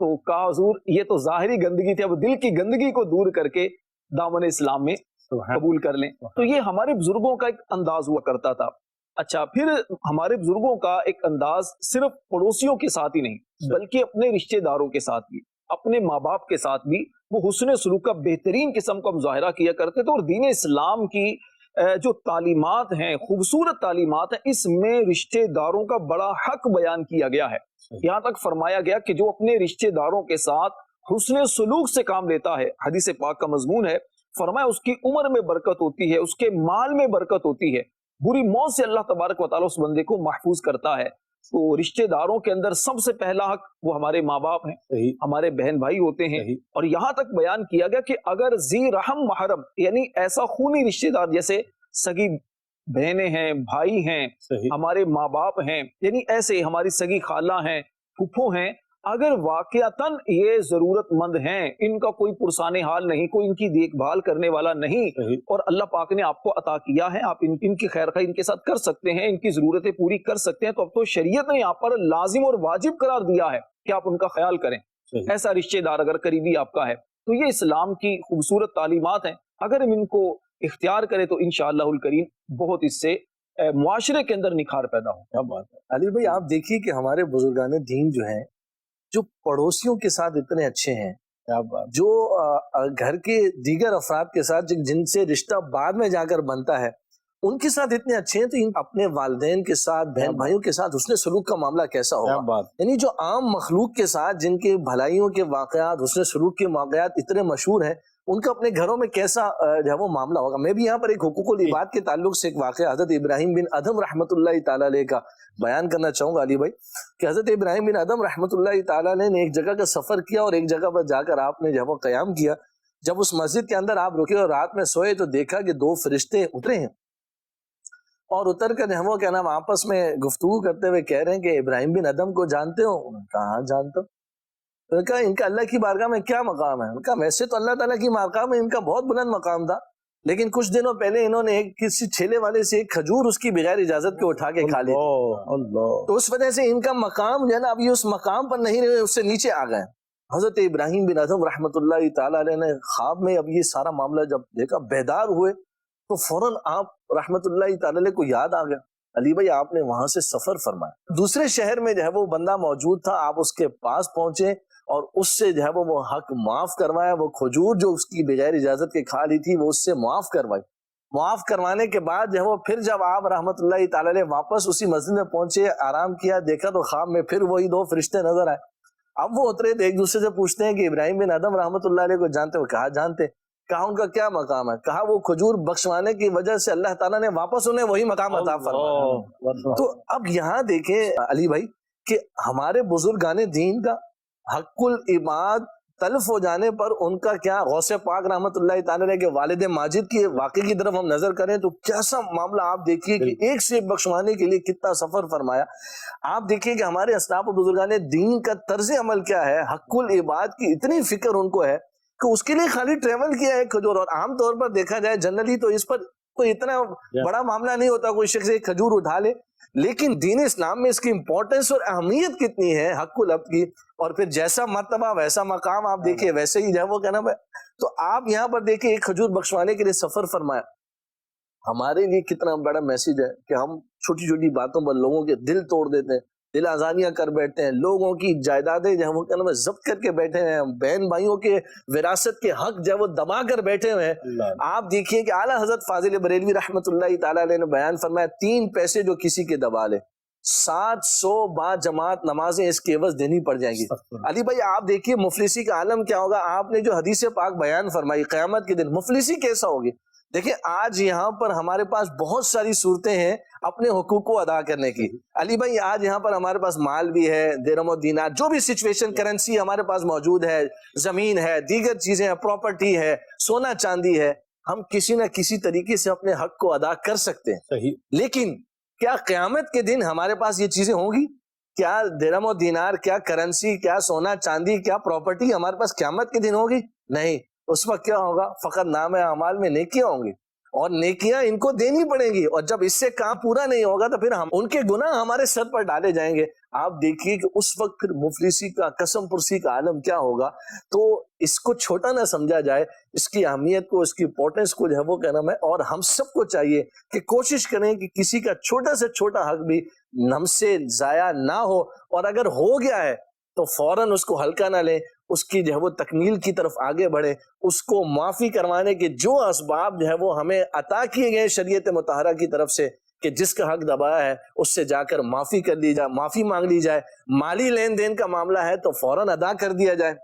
تو کہا حضور یہ تو ظاہری گندگی تھی، اب دل کی گندگی کو دور کر کے دامن اسلام میں قبول کر لیں. تو یہ ہمارے بزرگوں کا ایک انداز ہوا کرتا تھا. اچھا، پھر ہمارے بزرگوں کا ایک انداز صرف پڑوسیوں کے ساتھ ہی نہیں بلکہ اپنے رشتہ داروں کے ساتھ بھی، اپنے ماں باپ کے ساتھ بھی وہ حسن سلوک کا بہترین قسم کا مظاہرہ کیا کرتے تھے. اور دین اسلام کی جو تعلیمات ہیں، خوبصورت تعلیمات ہیں، اس میں رشتہ داروں کا بڑا حق بیان کیا گیا ہے. یہاں تک فرمایا گیا کہ جو اپنے رشتہ داروں کے ساتھ حسن سلوک سے کام لیتا ہے، حدیث پاک کا مضمون ہے، فرمایا اس کی عمر میں برکت ہوتی ہے، اس کے مال میں برکت ہوتی ہے، بری موت سے اللہ تبارک و تعالیٰ اس بندے کو محفوظ کرتا ہے. تو رشتہ داروں کے اندر سب سے پہلا حق وہ ہمارے ماں باپ ہیں، ہمارے بہن بھائی ہوتے ہیں. اور یہاں تک بیان کیا گیا کہ اگر ذی رحم محرم یعنی ایسا خونی رشتہ دار جیسے سگی بہنیں ہیں، بھائی ہیں، ہمارے ماں باپ ہیں، یعنی ایسے ہماری سگی خالہ ہیں، پھپھو ہیں، اگر واقعتاً یہ ضرورت مند ہیں، ان کا کوئی پرسان حال نہیں، کوئی ان کی دیکھ بھال کرنے والا نہیں، اور اللہ پاک نے آپ کو عطا کیا ہے، آپ ان کی خیر خواہی ان کے ساتھ کر سکتے ہیں، ان کی ضرورتیں پوری کر سکتے ہیں، تو اب تو شریعت نے یہاں پر لازم اور واجب قرار دیا ہے کہ آپ ان کا خیال کریں. ایسا رشتہ دار اگر قریبی آپ کا ہے تو یہ اسلام کی خوبصورت تعلیمات ہیں. اگر ہم ان کو اختیار کریں تو انشاءاللہ الکریم بہت اس سے معاشرے کے اندر نکھار پیدا ہو. کیا بات ہے علی بھائی، آپ دیکھیے کہ ہمارے بزرگان دین جو ہیں، جو پڑوسیوں کے ساتھ اتنے اچھے ہیں، جو گھر کے دیگر افراد کے ساتھ جن سے رشتہ بعد میں جا کر بنتا ہے ان کے ساتھ اتنے اچھے ہیں، تو ان اپنے والدین کے ساتھ، بہن بھائیوں کے ساتھ حسن سلوک کا معاملہ کیسا ہوگا؟ یعنی جو عام مخلوق کے ساتھ جن کے بھلائیوں کے واقعات، حسن سلوک کے واقعات اتنے مشہور ہیں، ان کا اپنے گھروں میں کیسا جو ہے وہ معاملہ ہوگا. میں بھی یہاں پر ایک حقوق العباد کے تعلق سے ایک واقعہ حضرت ابراہیم بن ادھم رحمۃ اللہ تعالیٰ علیہ کا بیان کرنا چاہوں گا علی بھائی، کہ حضرت ابراہیم بن ادھم رحمۃ اللہ تعالیٰ علیہ نے ایک جگہ کا سفر کیا اور ایک جگہ پر جا کر آپ نے جو ہے وہ قیام کیا. جب اس مسجد کے اندر آپ رکے اور رات میں سوئے تو دیکھا کہ دو فرشتے اترے ہیں اور اتر کر جو وہ کیا نام آپس میں گفتگو کرتے ہوئے کہہ رہے ہیں کہ ابراہیم بن ادھم کو جانتے ہو؟ کہاں جانتا ہوں. تو کہا ان کا اللہ کی بارگاہ میں کیا مقام ہے؟ کہا ویسے تو اللہ تعالیٰ کی بارگاہ میں ان کا بہت بلند مقام تھا، لیکن کچھ دنوں پہلے انہوں نے کسی ٹھیلے والے سے ایک کھجور اس کی بغیر اجازت کے اٹھا کے کھا لی، تو اس وجہ سے ان کا مقام جو ہے نا اب یہ اس مقام پر نہیں رہے، اس سے نیچے آ گئے. حضرت ابراہیم بن ادھم رحمۃ اللہ تعالیٰ علیہ نے خواب میں اب یہ سارا معاملہ جب دیکھا، بیدار ہوئے تو فوراً آپ رحمۃ اللہ تعالیٰ علیہ کو یاد آ گیا. علی بھائی آپ نے وہاں سے سفر فرمایا، دوسرے شہر میں جو ہے وہ بندہ موجود تھا، آپ اس کے پاس پہنچے اور اس سے جو ہے وہ حق معاف کروایا. وہ کھجور جو اس کی بغیر اجازت کے کھا لی تھی وہ اس سے معاف کروائی. معاف کروانے کے بعد جو ہے وہ پھر جب آپ رحمۃ اللہ تعالیٰ علیہ واپس اسی مسجد میں پہنچے، آرام کیا، دیکھا تو خواب میں پھر وہی دو فرشتے نظر آئے. اب وہ اترے تو ایک دوسرے سے پوچھتے ہیں کہ ابراہیم بن ادھم رحمۃ اللہ علیہ کو جانتے ہو؟ کہا جانتے. کہا ان کا کیا مقام ہے؟ کہا وہ کھجور بخشوانے کی وجہ سے اللہ تعالیٰ نے واپس انہیں وہی مقام عطا فرمایا. تو اب یہاں دیکھیں علی بھائی کہ ہمارے بزرگان دین کا حق العباد تلف ہو جانے پر ان کا کیا، غوث پاک رحمۃ اللہ تعالیٰ علیہ کے والد ماجد کی واقعے کی طرف ہم نظر کریں تو کیسا معاملہ آپ دیکھیے کہ ایک سے بخشوانے کے لیے کتنا سفر فرمایا. آپ دیکھیے کہ ہمارے اسلاف و بزرگان دین کا طرز عمل کیا ہے، حق العباد کی اتنی فکر ان کو ہے کہ اس کے لیے خالی ٹریول کیا ہے کھجور. اور عام طور پر دیکھا جائے جنرلی تو اس پر کوئی اتنا بڑا معاملہ نہیں ہوتا، کوئی شخص ایک کھجور اٹھا لے، لیکن دین اسلام میں اس کی امپورٹنس اور اہمیت کتنی ہے حق العبد کی. اور پھر جیسا مرتبہ ویسا مقام آپ دیکھیے، ویسے ہی جو ہے وہ کہنا ہے. تو آپ یہاں پر دیکھیں ایک کھجور بخشوانے کے لیے سفر فرمایا. ہمارے لیے کتنا بڑا میسج ہے کہ ہم چھوٹی چھوٹی باتوں پر لوگوں کے دل توڑ دیتے ہیں، دل آزانیاں کر بیٹھتے ہیں، لوگوں کی جائیدادیں جو ہے وہ کہنا ہے ضبط کر کے بیٹھے ہیں، بہن بھائیوں کے وراثت کے حق جو ہے وہ دبا کر بیٹھے ہوئے ہیں. آپ دیکھیے کہ اعلیٰ حضرت فاضل بریلوی رحمۃ اللہ تعالیٰ علیہ نے بیان فرمایا 3 پیسے جو کسی کے دبا لے 700 با جماعت نمازیں اس کے عوض دینی پڑ جائیں گی. علی بھائی آپ دیکھیے مفلسی کا عالم کیا ہوگا. آپ نے جو حدیث پاک بیان فرمائی قیامت کے دن مفلسی کیسا ہوگی. دیکھیں آج یہاں پر ہمارے پاس بہت ساری صورتیں ہیں اپنے حقوق کو ادا کرنے کی. علی بھائی آج یہاں پر ہمارے پاس مال بھی ہے، درہم و دینار، جو بھی سچویشن کرنسی ہمارے پاس موجود ہے، زمین ہے، دیگر چیزیں ہیں، پراپرٹی ہے، سونا چاندی ہے، ہم کسی نہ کسی طریقے سے اپنے حق کو ادا کر سکتے ہیں. لیکن کیا قیامت کے دن ہمارے پاس یہ چیزیں ہوں گی؟ کیا درہم و دینار، کیا کرنسی، کیا سونا چاندی، کیا پراپرٹی ہمارے پاس قیامت کے دن ہوگی؟ نہیں. اس وقت کیا ہوگا؟ فقط نام اعمال میں نیکیاں ہوں گی. اور نیکیاں ان کو دینی پڑیں گی, اور جب اس سے کام پورا نہیں ہوگا تو پھر ہم ان کے گناہ ہمارے سر پر ڈالے جائیں گے. آپ دیکھیے کہ اس وقت پھر مفلسی کا, قسم پرسی کا عالم کیا ہوگا. تو اس کو چھوٹا نہ سمجھا جائے, اس کی اہمیت کو, اس کی امپورٹنس کو جو ہے وہ کہنا ہے. اور ہم سب کو چاہیے کہ کوشش کریں کہ کسی کا چھوٹا سے چھوٹا حق بھی ہم سے ضائع نہ ہو, اور اگر ہو گیا ہے تو فوراً اس کو ہلکا نہ لیں, اس کی جو ہے وہ تکمیل کی طرف آگے بڑھیں, اس کو معافی کروانے کے جو اسباب جو ہے وہ ہمیں عطا کیے گئے شریعت مطہرہ کی طرف سے, کہ جس کا حق دبایا ہے اس سے جا کر معافی کر لی جائے, معافی مانگ لی جائے. مالی لین دین کا معاملہ ہے تو فوراً ادا کر دیا جائے,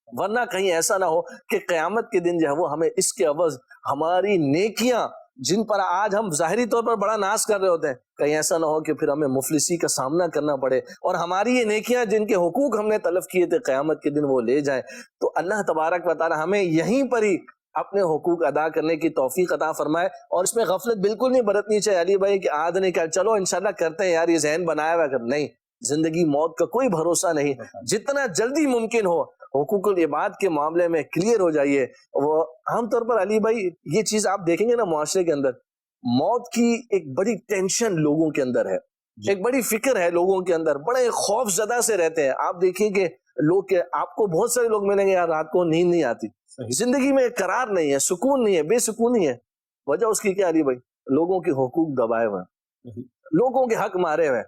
ورنہ کہیں ایسا نہ ہو کہ قیامت کے دن جو ہے وہ ہمیں اس کے عوض ہماری نیکیاں جن پر آج ہم ظاہری طور پر بڑا ناز کر رہے ہوتے ہیں, کہیں ایسا نہ ہو کہ پھر ہمیں مفلسی کا سامنا کرنا پڑے, اور ہماری یہ نیکیاں جن کے حقوق ہم نے تلف کیے تھے قیامت کے دن وہ لے جائیں. تو اللہ تبارک و تعالی ہمیں یہیں پر ہی اپنے حقوق ادا کرنے کی توفیق عطا فرمائے. اور اس میں غفلت بالکل نہیں برتنی چاہیے علی بھائی کہ آج نہیں کہ چلو انشاءاللہ کرتے ہیں یار, یہ ذہن بنایا ہوا کر, نہیں, زندگی موت کا کوئی بھروسہ نہیں. جتنا جلدی ممکن ہو حقوق العباد کے معاملے میں کلیئر ہو جائیے. وہ عام طور پر علی بھائی یہ چیز آپ دیکھیں گے نا معاشرے کے اندر, موت کی ایک بڑی ٹینشن لوگوں کے اندر ہے, ایک بڑی فکر ہے لوگوں کے اندر, بڑے خوف زدہ سے رہتے ہیں. آپ دیکھیں کہ لوگ, آپ کو بہت سارے لوگ ملیں گے یار رات کو نیند نہیں آتی, زندگی میں قرار نہیں ہے, سکون نہیں ہے, بے سکونی ہے. وجہ اس کی کیا علی بھائی؟ لوگوں کے حقوق دبائے ہوئے, لوگوں کے حق مارے ہوئے.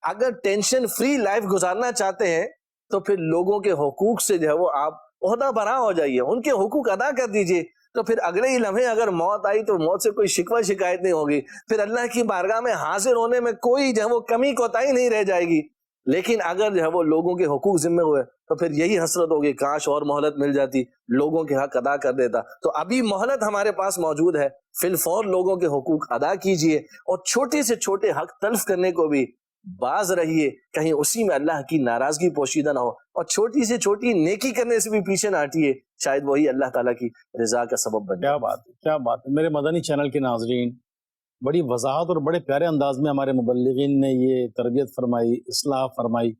اگر ٹینشن فری لائف گزارنا چاہتے ہیں تو پھر لوگوں کے حقوق سے جو ہے وہ آپ عہدہ برآں ہو جائیے, ان کے حقوق ادا کر دیجئے. تو پھر اگلے ہی لمحے اگر موت آئی تو موت سے کوئی شکوہ شکایت نہیں ہوگی, پھر اللہ کی بارگاہ میں حاضر ہونے میں کوئی جو ہے وہ کمی کوتاہی نہیں رہ جائے گی. لیکن اگر جو ہے وہ لوگوں کے حقوق ذمہ ہوئے تو پھر یہی حسرت ہوگی, کاش اور مہلت مل جاتی, لوگوں کے حق ادا کر دیتا. تو ابھی مہلت ہمارے پاس موجود ہے, فی الفور لوگوں کے حقوق ادا کیجئے, اور چھوٹے سے چھوٹے حق تلف کرنے کو بھی باز رہیے, کہیں اسی میں اللہ کی ناراضگی پوشیدہ نہ ہو, اور چھوٹی سے چھوٹی نیکی کرنے سے بھی پیچھے نہ ہٹیے, شاید وہی اللہ تعالیٰ کی رضا کا سبب بن جائے. کیا بات ہے, کیا بات ہے. میرے مدنی چینل کے ناظرین, بڑی وضاحت اور بڑے پیارے انداز میں ہمارے مبلغین نے یہ تربیت فرمائی, اصلاح فرمائی.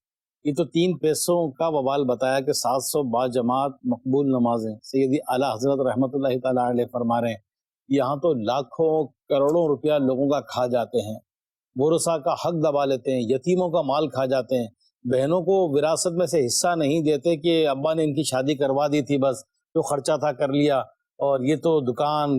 یہ تو 3 پیسوں کا وبال بتایا کہ 700 باجماعت مقبول نمازیں سیدی اعلیٰ حضرت رحمۃ اللہ تعالیٰ علیہ فرما رہے ہیں. یہاں تو لاکھوں کروڑوں روپیہ لوگوں کا کھا جاتے ہیں, ورثاء کا حق دبا لیتے ہیں, یتیموں کا مال کھا جاتے ہیں, بہنوں کو وراثت میں سے حصہ نہیں دیتے کہ ابا نے ان کی شادی کروا دی تھی, بس جو خرچہ تھا کر لیا, اور یہ تو دکان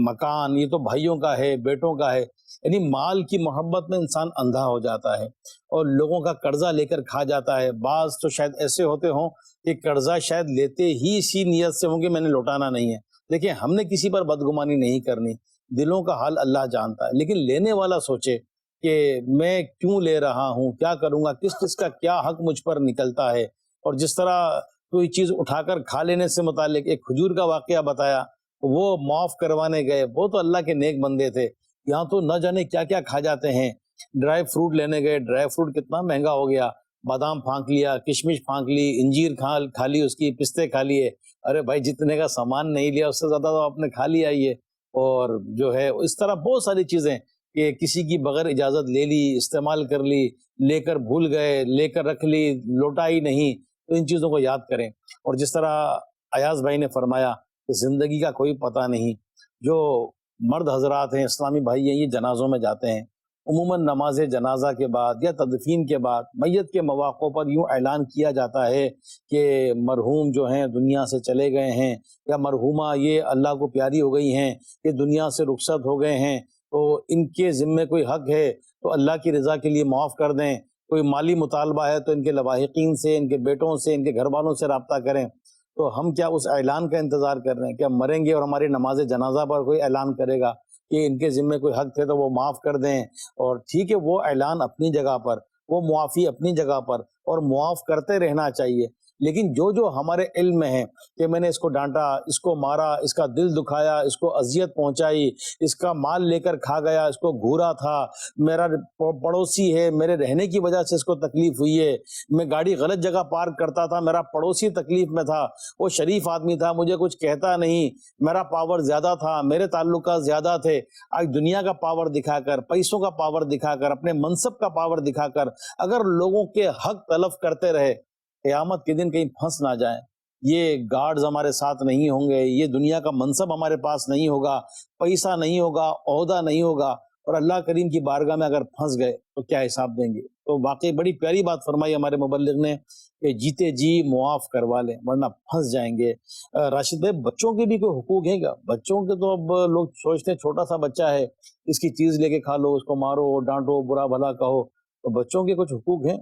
مکان یہ تو بھائیوں کا ہے, بیٹوں کا ہے. یعنی مال کی محبت میں انسان اندھا ہو جاتا ہے اور لوگوں کا قرضہ لے کر کھا جاتا ہے. بعض تو شاید ایسے ہوتے ہوں کہ قرضہ شاید لیتے ہی اسی نیت سے ہوں کہ میں نے لوٹانا نہیں ہے. دیکھیں, ہم نے کسی پر بدگمانی نہیں کرنی, دلوں کا حال اللہ جانتا ہے, لیکن لینے والا سوچے کہ میں کیوں لے رہا ہوں, کیا کروں گا, کس کس کا کیا حق مجھ پر نکلتا ہے. اور جس طرح کوئی چیز اٹھا کر کھا لینے سے متعلق ایک کھجور کا واقعہ بتایا, وہ معاف کروانے گئے, وہ تو اللہ کے نیک بندے تھے. یہاں تو نہ جانے کیا کیا کھا جاتے ہیں. ڈرائی فروٹ لینے گئے, ڈرائی فروٹ کتنا مہنگا ہو گیا, بادام پھانک لیا, کشمش پھانک لی, انجیر کھا لی, اس کی پستے کھا لیے. ارے بھائی, جتنے کا سامان نہیں لیا اس سے زیادہ تو آپ نے کھا لیا یہ. اور جو ہے اس طرح بہت ساری چیزیں کہ کسی کی بغیر اجازت لے لی, استعمال کر لی, لے کر بھول گئے, لے کر رکھ لی, لوٹا ہی نہیں. تو ان چیزوں کو یاد کریں. اور جس طرح ایاز بھائی نے فرمایا کہ زندگی کا کوئی پتہ نہیں. جو مرد حضرات ہیں, اسلامی بھائی ہیں, یہ جنازوں میں جاتے ہیں, عموماً نماز جنازہ کے بعد یا تدفین کے بعد میت کے مواقع پر یوں اعلان کیا جاتا ہے کہ مرحوم جو ہیں دنیا سے چلے گئے ہیں, یا مرحومہ یہ اللہ کو پیاری ہو گئی ہیں, یہ دنیا سے رخصت ہو گئے ہیں, تو ان کے ذمے کوئی حق ہے تو اللہ کی رضا کے لیے معاف کر دیں. کوئی مالی مطالبہ ہے تو ان کے لواحقین سے, ان کے بیٹوں سے, ان کے گھر والوں سے رابطہ کریں. تو ہم کیا اس اعلان کا انتظار کر رہے ہیں کہ ہم مریں گے اور ہماری نماز جنازہ پر کوئی اعلان کرے گا کہ ان کے ذمے کوئی حق تھے تو وہ معاف کر دیں؟ اور ٹھیک ہے, وہ اعلان اپنی جگہ پر, وہ معافی اپنی جگہ پر, اور معاف کرتے رہنا چاہیے. لیکن جو ہمارے علم میں ہے کہ میں نے اس کو ڈانٹا, اس کو مارا, اس کا دل دکھایا, اس کو اذیت پہنچائی, اس کا مال لے کر کھا گیا, اس کو گھورا تھا, میرا پڑوسی ہے, میرے رہنے کی وجہ سے اس کو تکلیف ہوئی ہے, میں گاڑی غلط جگہ پارک کرتا تھا, میرا پڑوسی تکلیف میں تھا, وہ شریف آدمی تھا, مجھے کچھ کہتا نہیں, میرا پاور زیادہ تھا, میرے تعلقات زیادہ تھے. آج دنیا کا پاور دکھا کر, پیسوں کا پاور دکھا کر, اپنے منصب کا پاور دکھا کر اگر لوگوں کے حق تلف کرتے رہے, قیامت کے دن کہیں پھنس نہ جائیں. یہ گارڈز ہمارے ساتھ نہیں ہوں گے، یہ دنیا کا منصب ہمارے پاس نہیں ہوگا، پیسہ نہیں ہوگا، عہدہ نہیں ہوگا، اور اللہ کریم کی بارگاہ میں اگر پھنس گئے تو کیا حساب دیں گے؟ تو واقعی بڑی پیاری بات فرمائی ہمارے مبلغ نے کہ جیتے جی معاف کروا لیں ورنہ پھنس جائیں گے۔ راشد بھائی، بچوں کے بھی کوئی حقوق ہیں گا؟ بچوں کے تو اب لوگ سوچتے ہیں چھوٹا سا بچہ ہے، اس کی چیز لے کے کھا لو، اس کو مارو ڈانٹو برا بھلا کہو، تو بچوں کے کچھ حقوق ہیں؟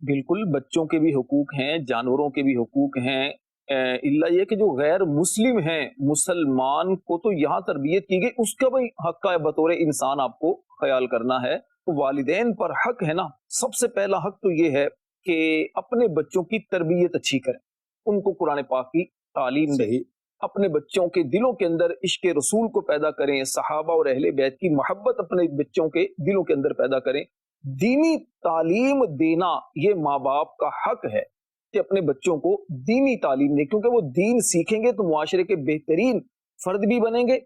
بالکل بچوں کے بھی حقوق ہیں، جانوروں کے بھی حقوق ہیں، اللہ یہ کہ جو غیر مسلم ہیں، مسلمان کو تو یہاں تربیت کی گئی، اس کا بھی حق کا بطور انسان آپ کو خیال کرنا ہے۔ تو والدین پر حق ہے نا، سب سے پہلا حق تو یہ ہے کہ اپنے بچوں کی تربیت اچھی کریں، ان کو قرآن پاک کی تعلیم دیں، اپنے بچوں کے دلوں کے اندر عشق رسول کو پیدا کریں، صحابہ اور اہل بیت کی محبت اپنے بچوں کے دلوں کے اندر پیدا کریں۔ دینی تعلیم دینا یہ ماں باپ کا حق ہے کہ اپنے بچوں کو دینی تعلیم دیں، کیونکہ وہ دین سیکھیں گے تو معاشرے کے بہترین فرد بھی بنیں گے،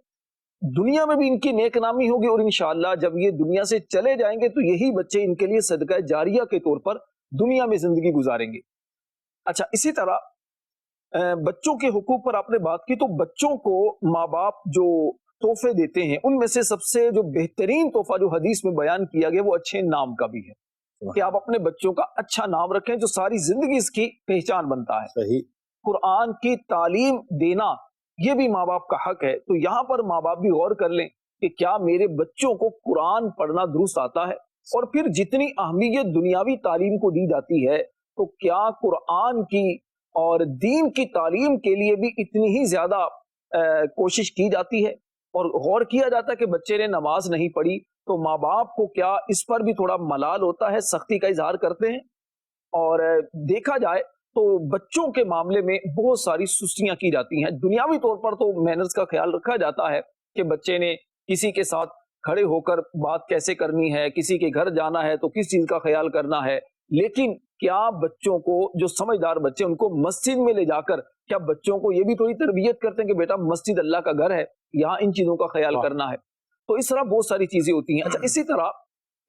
دنیا میں بھی ان کی نیک نامی ہوگی، اور انشاءاللہ جب یہ دنیا سے چلے جائیں گے تو یہی بچے ان کے لیے صدقہ جاریہ کے طور پر دنیا میں زندگی گزاریں گے۔ اچھا، اسی طرح بچوں کے حقوق پر آپ نے بات کی، تو بچوں کو ماں باپ جو تحفے دیتے ہیں ان میں سے سب سے جو بہترین تحفہ جو حدیث میں بیان کیا گیا وہ اچھے نام کا بھی ہے، کہ آپ اپنے بچوں کا اچھا نام رکھیں جو ساری زندگی اس کی پہچان بنتا ہے۔ صحیح۔ قرآن کی تعلیم دینا یہ بھی ماں باپ کا حق ہے، تو یہاں پر ماں باپ بھی غور کر لیں کہ کیا میرے بچوں کو قرآن پڑھنا درست آتا ہے، اور پھر جتنی اہمیت دنیاوی تعلیم کو دی جاتی ہے تو کیا قرآن کی اور دین کی تعلیم کے لیے بھی اتنی ہی زیادہ کوشش کی جاتی ہے، اور غور کیا جاتا ہے کہ بچے نے نماز نہیں پڑھی تو ماں باپ کو کیا اس پر بھی تھوڑا ملال ہوتا ہے، سختی کا اظہار کرتے ہیں؟ اور دیکھا جائے تو بچوں کے معاملے میں بہت ساری سستیاں کی جاتی ہیں۔ دنیاوی طور پر تو مینرز کا خیال رکھا جاتا ہے کہ بچے نے کسی کے ساتھ کھڑے ہو کر بات کیسے کرنی ہے، کسی کے گھر جانا ہے تو کس چیز کا خیال کرنا ہے، لیکن کیا بچوں کو، جو سمجھدار بچے ان کو مسجد میں لے جا کر کیا بچوں کو یہ بھی تھوڑی تربیت کرتے ہیں کہ بیٹا مسجد اللہ کا گھر ہے، یہاں ان چیزوں کا خیال کرنا ہے؟ تو اس طرح بہت ساری چیزیں ہوتی ہیں۔ اچھا، اسی طرح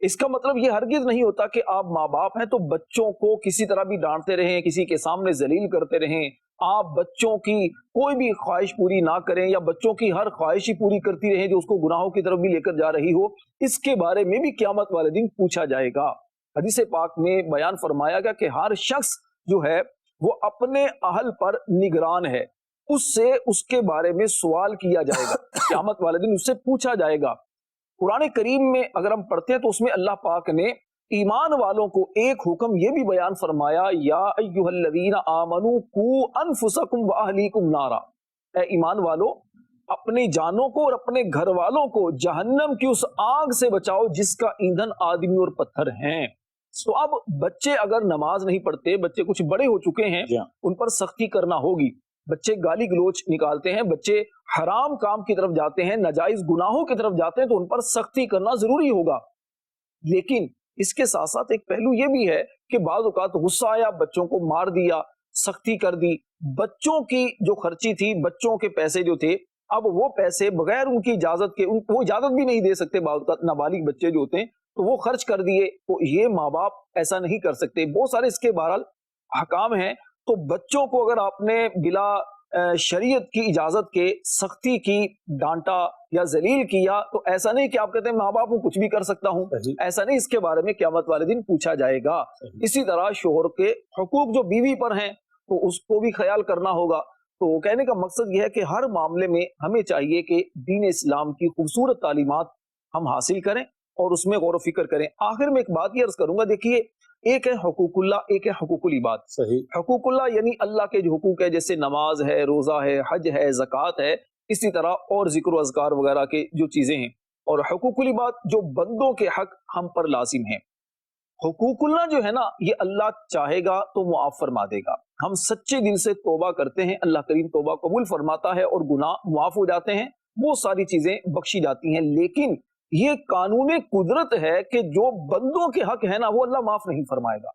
اس کا مطلب یہ ہرگز نہیں ہوتا کہ آپ ماں باپ ہیں تو بچوں کو کسی طرح بھی ڈانٹتے رہیں، کسی کے سامنے ذلیل کرتے رہیں، آپ بچوں کی کوئی بھی خواہش پوری نہ کریں یا بچوں کی ہر خواہش ہی پوری کرتی رہیں جو اس کو گناہوں کی طرف بھی لے کر جا رہی ہو، اس کے بارے میں بھی قیامت والے دن پوچھا جائے گا۔ حدیث پاک میں بیان فرمایا گیا کہ ہر شخص جو ہے وہ اپنے اہل پر نگران ہے، اس سے اس کے بارے میں سوال کیا جائے گا، قیامت والے دن اس سے پوچھا جائے گا۔ قرآن کریم میں اگر ہم پڑھتے ہیں تو اس میں اللہ پاک نے ایمان والوں کو ایک حکم یہ بھی بیان فرمایا، یا ایھا الذین آمنوا قوا انفسکم واہلیکم نارا، اے ایمان والو اپنی جانوں کو اور اپنے گھر والوں کو جہنم کی اس آگ سے بچاؤ جس کا ایندھن آدمی اور پتھر ہیں۔ تو اب بچے اگر نماز نہیں پڑھتے، بچے کچھ بڑے ہو چکے ہیں، ان پر سختی کرنا ہوگی، بچے گالی گلوچ نکالتے ہیں، بچے حرام کام کی طرف جاتے ہیں، ناجائز گناہوں کی طرف جاتے ہیں، تو ان پر سختی کرنا ضروری ہوگا۔ لیکن اس کے ساتھ ساتھ ایک پہلو یہ بھی ہے کہ بعض اوقات غصہ آیا، بچوں کو مار دیا، سختی کر دی، بچوں کی جو خرچی تھی، بچوں کے پیسے جو تھے، اب وہ پیسے بغیر ان کی اجازت کے، وہ اجازت بھی نہیں دے سکتے، بعض اوقات نابالغ بچے جو ہوتے ہیں تو وہ خرچ کر دیے، تو یہ ماں باپ ایسا نہیں کر سکتے۔ بہت سارے اس کے بہرحال حکام ہیں، تو بچوں کو اگر آپ نے بلا شریعت کی اجازت کے سختی کی، ڈانٹا یا ذلیل کیا، تو ایسا نہیں کہ آپ کہتے ہیں ماں باپ کو کچھ بھی کر سکتا ہوں، ایسا نہیں، اس کے بارے میں قیامت والے دن پوچھا جائے گا۔ اسی طرح شوہر کے حقوق جو بیوی پر ہیں تو اس کو بھی خیال کرنا ہوگا۔ تو کہنے کا مقصد یہ ہے کہ ہر معاملے میں ہمیں چاہیے کہ دین اسلام کی خوبصورت تعلیمات ہم حاصل کریں اور اس میں غور و فکر کریں۔ آخر میں ایک بات یہ عرض کروں گا، دیکھیے ایک ہے حقوق اللہ، ایک ہے حقوق العباد۔ صحیح۔ حقوق اللہ یعنی اللہ کے جو حقوق ہے، جیسے نماز ہے، روزہ ہے، حج ہے، زکوٰۃ ہے، اسی طرح اور ذکر و اذکار وغیرہ کے جو چیزیں ہیں، اور حقوق العباد جو بندوں کے حق ہم پر لازم ہیں۔ حقوق اللہ جو ہے نا، یہ اللہ چاہے گا تو معاف فرما دے گا، ہم سچے دل سے توبہ کرتے ہیں، اللہ کریم توبہ قبول فرماتا ہے اور گناہ معاف ہو جاتے ہیں، بہت ساری چیزیں بخشی جاتی ہیں۔ لیکن یہ قانون قدرت ہے کہ جو بندوں کے حق ہے نا، وہ اللہ معاف نہیں فرمائے گا،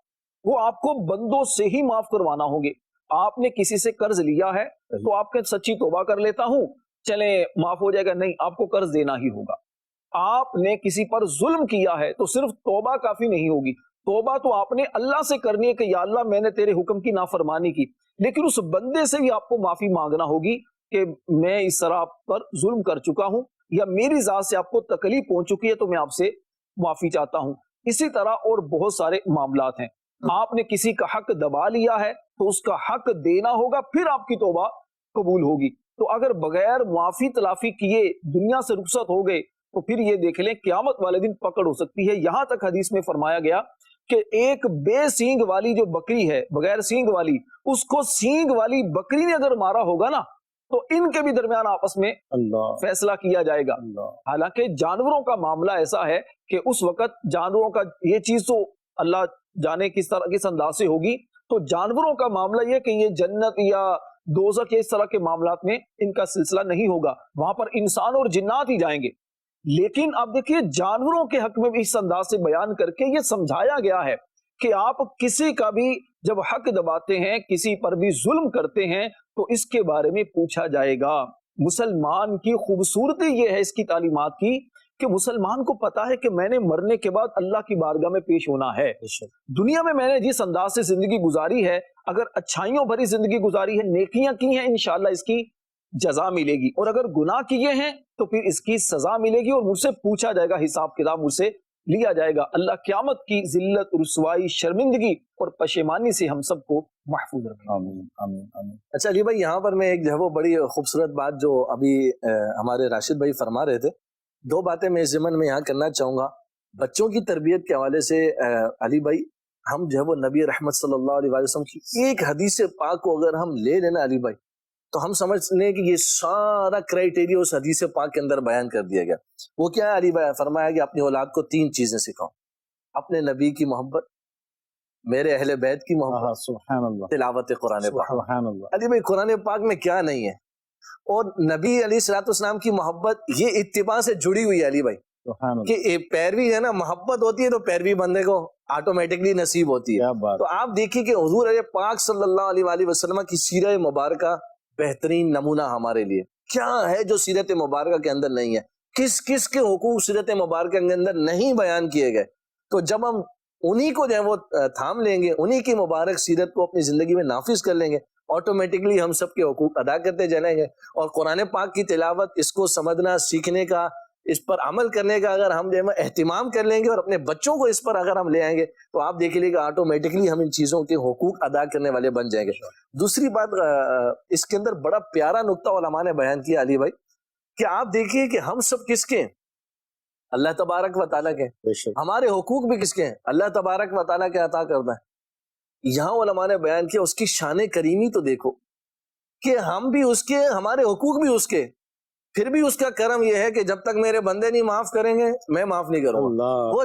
وہ آپ کو بندوں سے ہی معاف کروانا ہوں گے۔ آپ نے کسی سے قرض لیا ہے تو آپ کے سچی توبہ کر لیتا ہوں، چلیں معاف ہو جائے گا، نہیں، آپ کو قرض دینا ہی ہوگا۔ آپ نے کسی پر ظلم کیا ہے تو صرف توبہ کافی نہیں ہوگی، توبہ تو آپ نے اللہ سے کرنی ہے کہ یا اللہ میں نے تیرے حکم کی نافرمانی کی، لیکن اس بندے سے بھی آپ کو معافی مانگنا ہوگی کہ میں اس طرح آپ پر ظلم کر چکا ہوں یا میری ذات سے آپ کو تکلیف پہنچ چکی ہے تو میں آپ سے معافی چاہتا ہوں. اسی طرح اور بہت سارے معاملات ہیں. آپ نے کسی کا حق دبا لیا ہے تو اس کا حق دینا ہوگا، پھر آپ کی توبہ قبول ہوگی. تو اگر بغیر معافی تلافی کیے دنیا سے رخصت ہو گئے تو پھر یہ دیکھ لیں قیامت والے دن پکڑ ہو سکتی ہے. یہاں تک حدیث میں فرمایا گیا کہ ایک بے سینگ والی جو بکری ہے، بغیر سینگ والی، اس کو سینگ والی بکری نے اگر مارا ہوگا نا تو ان کے بھی درمیان آپس میں اللہ فیصلہ کیا جائے گا. اللہ حالانکہ جانوروں کا معاملہ ایسا ہے کہ اس وقت جانوروں کا یہ چیز تو اللہ جانے کس طرح کس انداز سے ہوگی. تو جانوروں کا معاملہ یہ کہ یہ جنت یا دوزخ اس طرح کے معاملات میں ان کا سلسلہ نہیں ہوگا، وہاں پر انسان اور جنات ہی جائیں گے. لیکن اب دیکھیے جانوروں کے حق میں بھی اس انداز سے بیان کر کے یہ سمجھایا گیا ہے کہ آپ کسی کا بھی جب حق دباتے ہیں، کسی پر بھی ظلم کرتے ہیں تو اس کے بارے میں پوچھا جائے گا. مسلمان کی خوبصورتی یہ ہے اس کی تعلیمات کی کہ مسلمان کو پتا ہے کہ میں نے مرنے کے بعد اللہ کی بارگاہ میں پیش ہونا ہے. دنیا میں نے جس انداز سے زندگی گزاری ہے، اگر اچھائیوں بھری زندگی گزاری ہے، نیکیاں کی ہیں، انشاءاللہ اس کی جزا ملے گی، اور اگر گناہ کیے ہیں تو پھر اس کی سزا ملے گی اور مجھ سے پوچھا جائے گا، حساب کتاب مجھ سے لیا جائے گا. اللہ قیامت کی ذلت، رسوائی، شرمندگی اور پشیمانی سے ہم سب کو محفوظ رکھے. آمین آمین آمین. اچھا علی بھائی، یہاں پر میں ایک جو ہے وہ بڑی خوبصورت بات جو ابھی ہمارے راشد بھائی فرما رہے تھے، دو باتیں میں اس ضمن میں یہاں کرنا چاہوں گا. بچوں کی تربیت کے حوالے سے علی بھائی، ہم جو ہے وہ نبی رحمت صلی اللہ علیہ وسلم کی ایک حدیث پاک کو اگر ہم لے لینا علی بھائی، تو ہم سمجھ لیں کہ یہ سارا کرائٹیریا اس حدیث پاک کے اندر بیان کر دیا گیا. وہ کیا ہے علی بھائی؟ فرمایا کہ اپنی اولاد کو 3 چیزیں سکھاؤ: اپنے نبی کی محبت، میرے اہل بیت کی محبت، سبحان اللہ، تلاوت قرآن پاک. سبحان اللہ. علی بھائی قرآن پاک میں کیا نہیں ہے؟ اور نبی علیہ الصلوۃ والسلام کی محبت یہ اتباع سے جڑی ہوئی ہے علی بھائی، سبحان اللہ. کہ پیروی ہے نا، محبت ہوتی ہے تو پیروی بندے کو آٹومیٹکلی نصیب ہوتی ہے. کیا بات. تو آپ دیکھیے کہ حضور پاک صلی اللہ علیہ وآلہ وسلم کی سیرت مبارکہ بہترین نمونہ ہمارے لیے. کیا ہے جو سیرت مبارکہ کے اندر نہیں ہے؟ کس کس کے حقوق سیرت مبارکہ کے اندر نہیں بیان کیے گئے؟ تو جب ہم انہی کو جو ہے وہ تھام لیں گے، انہی کی مبارک سیرت کو اپنی زندگی میں نافذ کر لیں گے، آٹومیٹکلی ہم سب کے حقوق ادا کرتے چلیں گے. اور قرآن پاک کی تلاوت، اس کو سمجھنا، سیکھنے کا، اس پر عمل کرنے کا اگر ہم جو ہے اہتمام کر لیں گے اور اپنے بچوں کو اس پر اگر ہم لے آئیں گے تو آپ دیکھ لیجیے کہ آٹومیٹکلی ہم ان چیزوں کے حقوق ادا کرنے والے بن جائیں گے. دوسری بات، اس کے اندر بڑا پیارا نقطہ علماء نے بیان کیا علی بھائی، کہ آپ دیکھیے کہ ہم سب کس کے ہیں؟ اللہ تبارک و تعالیٰ کے. ہمارے حقوق بھی کس کے ہیں؟ اللہ تبارک و تعالیٰ کے عطا کردہ ہے. یہاں علماء نے بیان کیا اس کی شان کریمی تو دیکھو کہ ہم بھی اس کے، ہمارے حقوق بھی اس کے، پھر بھی اس کا کرم یہ ہے کہ جب تک میرے بندے نہیں معاف کریں گے میں معاف نہیں کروں گا. وہ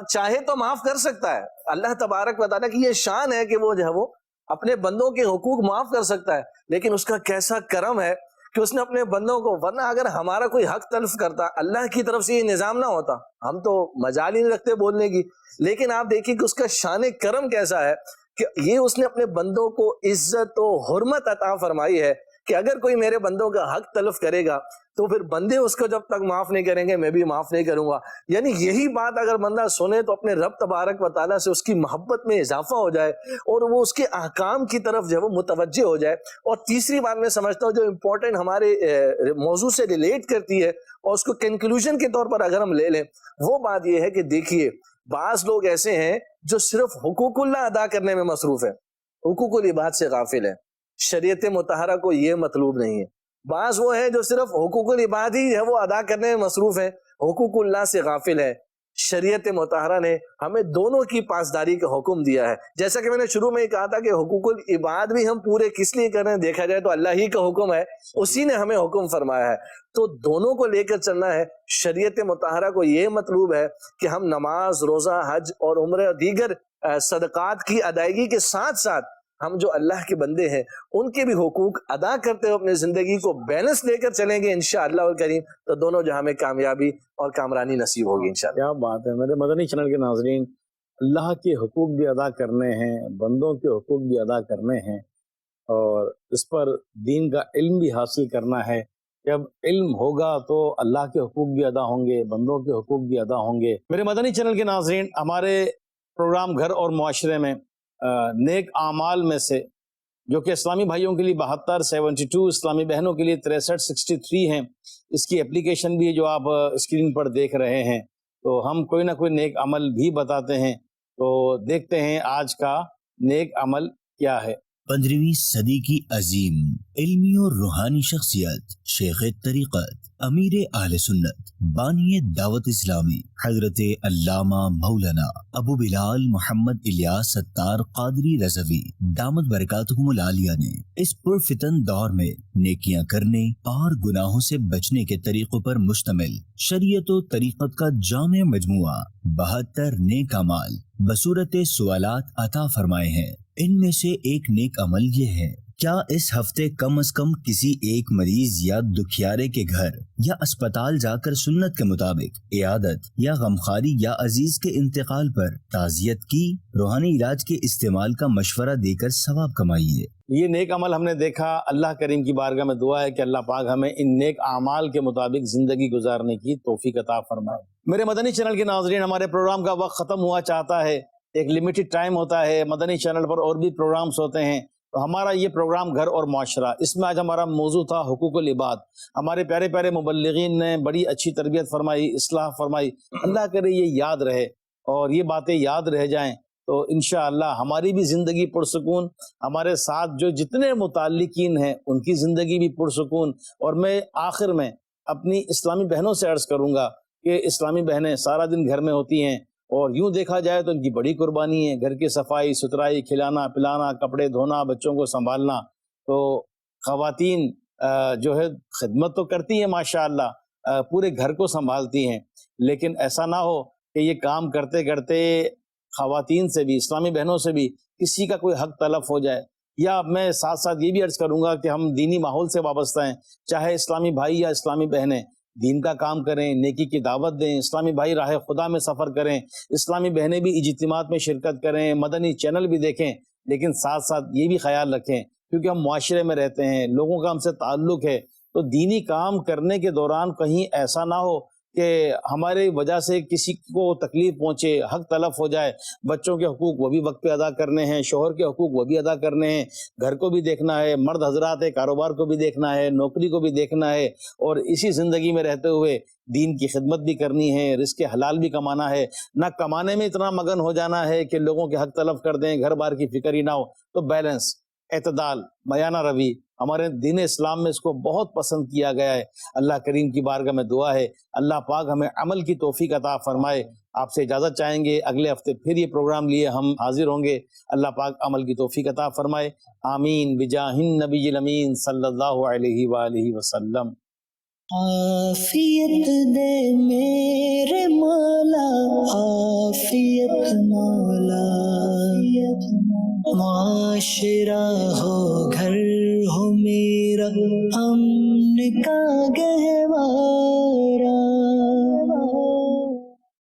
چاہے تو معاف کر سکتا ہے. اللہ تبارک و تعالیٰ کی یہ شان ہے کہ وہ جو ہے وہ اپنے بندوں کے حقوق معاف کر سکتا ہے، لیکن اس کا کیسا کرم ہے کہ اس نے اپنے بندوں کو، ورنہ اگر ہمارا کوئی حق تلف کرتا، اللہ کی طرف سے یہ نظام نہ ہوتا، ہم تو مجال ہی نہیں رکھتے بولنے کی. لیکن آپ دیکھیے کہ اس کا شان کرم کیسا ہے کہ یہ اس نے اپنے بندوں کو عزت و حرمت عطا فرمائی ہے کہ اگر کوئی میرے بندوں کا حق تلف کرے گا تو پھر بندے اس کو جب تک معاف نہیں کریں گے میں بھی معاف نہیں کروں گا. یعنی یہی بات اگر بندہ سنے تو اپنے رب تبارک و تعالیٰ سے اس کی محبت میں اضافہ ہو جائے اور وہ اس کے احکام کی طرف جو ہے وہ متوجہ ہو جائے. اور تیسری بات میں سمجھتا ہوں جو امپورٹنٹ ہمارے موضوع سے ریلیٹ کرتی ہے اور اس کو کنکلوژن کے طور پر اگر ہم لے لیں، وہ بات یہ ہے کہ دیکھیے بعض لوگ ایسے ہیں جو صرف حقوق اللہ ادا کرنے میں مصروف ہیں، حقوق العباد سے غافل ہیں. شریعت مطہرہ کو یہ مطلوب نہیں ہے. بعض وہ ہیں جو صرف حقوق العباد ہی ہے وہ ادا کرنے میں مصروف ہیں، حقوق اللہ سے غافل ہیں. شریعت مطہرہ نے ہمیں دونوں کی پاسداری کا حکم دیا ہے. جیسا کہ میں نے شروع میں ہی کہا تھا کہ حقوق العباد بھی ہم پورے کس لیے کر رہے ہیں؟ دیکھا جائے تو اللہ ہی کا حکم ہے، اسی نے ہمیں حکم فرمایا ہے. تو دونوں کو لے کر چلنا ہے. شریعت مطہرہ کو یہ مطلوب ہے کہ ہم نماز، روزہ، حج اور عمرہ اور دیگر صدقات کی ادائیگی کے ساتھ ساتھ ہم جو اللہ کے بندے ہیں ان کے بھی حقوق ادا کرتے ہوئے اپنی زندگی کو بیلنس لے کر چلیں گے انشاءاللہ الکریم، تو دونوں جہاں میں کامیابی اور کامرانی نصیب ہوگی انشاءاللہ. کیا بات ہے میرے مدنی چینل کے ناظرین، اللہ کے حقوق بھی ادا کرنے ہیں، بندوں کے حقوق بھی ادا کرنے ہیں، اور اس پر دین کا علم بھی حاصل کرنا ہے. جب علم ہوگا تو اللہ کے حقوق بھی ادا ہوں گے، بندوں کے حقوق بھی ادا ہوں گے. میرے مدنی چینل کے ناظرین، ہمارے پروگرام گھر اور معاشرے میں نیک اعمال میں سے جو کہ اسلامی بھائیوں کے لیے 72 72، اسلامی بہنوں کے لیے 63 63 ہیں. اس کی اپلیکیشن بھی جو آپ اسکرین پر دیکھ رہے ہیں. تو ہم کوئی نہ کوئی نیک عمل بھی بتاتے ہیں. تو دیکھتے ہیں آج کا نیک عمل کیا ہے. 15ویں صدی کی عظیم علمی اور روحانی شخصیت، شیخ طریقت، امیر اہل سنت، بانی دعوت اسلامی، حضرت علامہ مولانا ابو بلال محمد الیاس ستار قادری رضوی دامت برکاتہم العالیہ نے اس پرفتن دور میں نیکیاں کرنے اور گناہوں سے بچنے کے طریقوں پر مشتمل شریعت و طریقت کا جامع مجموعہ 72 نیک اعمال بصورت سوالات عطا فرمائے ہیں. ان میں سے ایک نیک عمل یہ ہے: کیا اس ہفتے کم از کم کسی ایک مریض یا دکھیارے کے گھر یا اسپتال جا کر سنت کے مطابق عیادت یا غمخواری یا عزیز کے انتقال پر تعزیت کی، روحانی علاج کے استعمال کا مشورہ دے کر ثواب کمائیے؟ یہ نیک عمل ہم نے دیکھا. اللہ کریم کی بارگاہ میں دعا ہے کہ اللہ پاک ہمیں ان نیک اعمال کے مطابق زندگی گزارنے کی توفیق عطا فرمائے. میرے مدنی چینل کے ناظرین، ہمارے پروگرام کا وقت ختم ہوا چاہتا ہے. ایک لمیٹڈ ٹائم ہوتا ہے. مدنی چینل پر اور بھی پروگرامز ہوتے ہیں. تو ہمارا یہ پروگرام گھر اور معاشرہ، اس میں آج ہمارا موضوع تھا حقوق العباد. ہمارے پیارے پیارے مبلغین نے بڑی اچھی تربیت فرمائی، اصلاح فرمائی. اللہ کرے یہ یاد رہے اور یہ باتیں یاد رہ جائیں تو انشاءاللہ ہماری بھی زندگی پرسکون، ہمارے ساتھ جو جتنے متعلقین ہیں ان کی زندگی بھی پرسکون. اور میں آخر میں اپنی اسلامی بہنوں سے عرض کروں گا کہ اسلامی بہنیں سارا دن گھر میں ہوتی ہیں اور یوں دیکھا جائے تو ان کی بڑی قربانی ہے. گھر کی صفائی ستھرائی، کھلانا پلانا، کپڑے دھونا، بچوں کو سنبھالنا. تو خواتین جو ہے خدمت تو کرتی ہیں ماشاءاللہ، پورے گھر کو سنبھالتی ہیں. لیکن ایسا نہ ہو کہ یہ کام کرتے کرتے خواتین سے بھی، اسلامی بہنوں سے بھی کسی کا کوئی حق تلف ہو جائے. یا میں ساتھ ساتھ یہ بھی عرض کروں گا کہ ہم دینی ماحول سے وابستہ ہیں، چاہے اسلامی بھائی یا اسلامی بہنیں دین کا کام کریں، نیکی کی دعوت دیں. اسلامی بھائی راہ خدا میں سفر کریں، اسلامی بہنیں بھی اجتماعات میں شرکت کریں، مدنی چینل بھی دیکھیں. لیکن ساتھ ساتھ یہ بھی خیال رکھیں کیونکہ ہم معاشرے میں رہتے ہیں، لوگوں کا ہم سے تعلق ہے. تو دینی کام کرنے کے دوران کہیں ایسا نہ ہو کہ ہمارے وجہ سے کسی کو تکلیف پہنچے، حق تلف ہو جائے. بچوں کے حقوق وہ بھی وقت پہ ادا کرنے ہیں، شوہر کے حقوق وہ بھی ادا کرنے ہیں، گھر کو بھی دیکھنا ہے، مرد حضرات ہے کاروبار کو بھی دیکھنا ہے، نوکری کو بھی دیکھنا ہے، اور اسی زندگی میں رہتے ہوئے دین کی خدمت بھی کرنی ہے، رزق حلال بھی کمانا ہے. نہ کمانے میں اتنا مگن ہو جانا ہے کہ لوگوں کے حق تلف کر دیں، گھر بار کی فکر ہی نہ ہو. تو بیلنس، اعتدال، میانہ روی، ہمارے دین اسلام میں اس کو بہت پسند کیا گیا ہے. اللہ کریم کی بارگاہ میں دعا ہے اللہ پاک ہمیں عمل کی توفیق عطا فرمائے. آپ سے اجازت چاہیں گے، اگلے ہفتے پھر یہ پروگرام لیے ہم حاضر ہوں گے. اللہ پاک عمل کی توفیق عطا فرمائے. آمین بجاہ النبی الامین صلی اللہ علیہ وآلہ وسلم. عافیت دے میرے مولا، عافیت مولا، معاشرہ ہو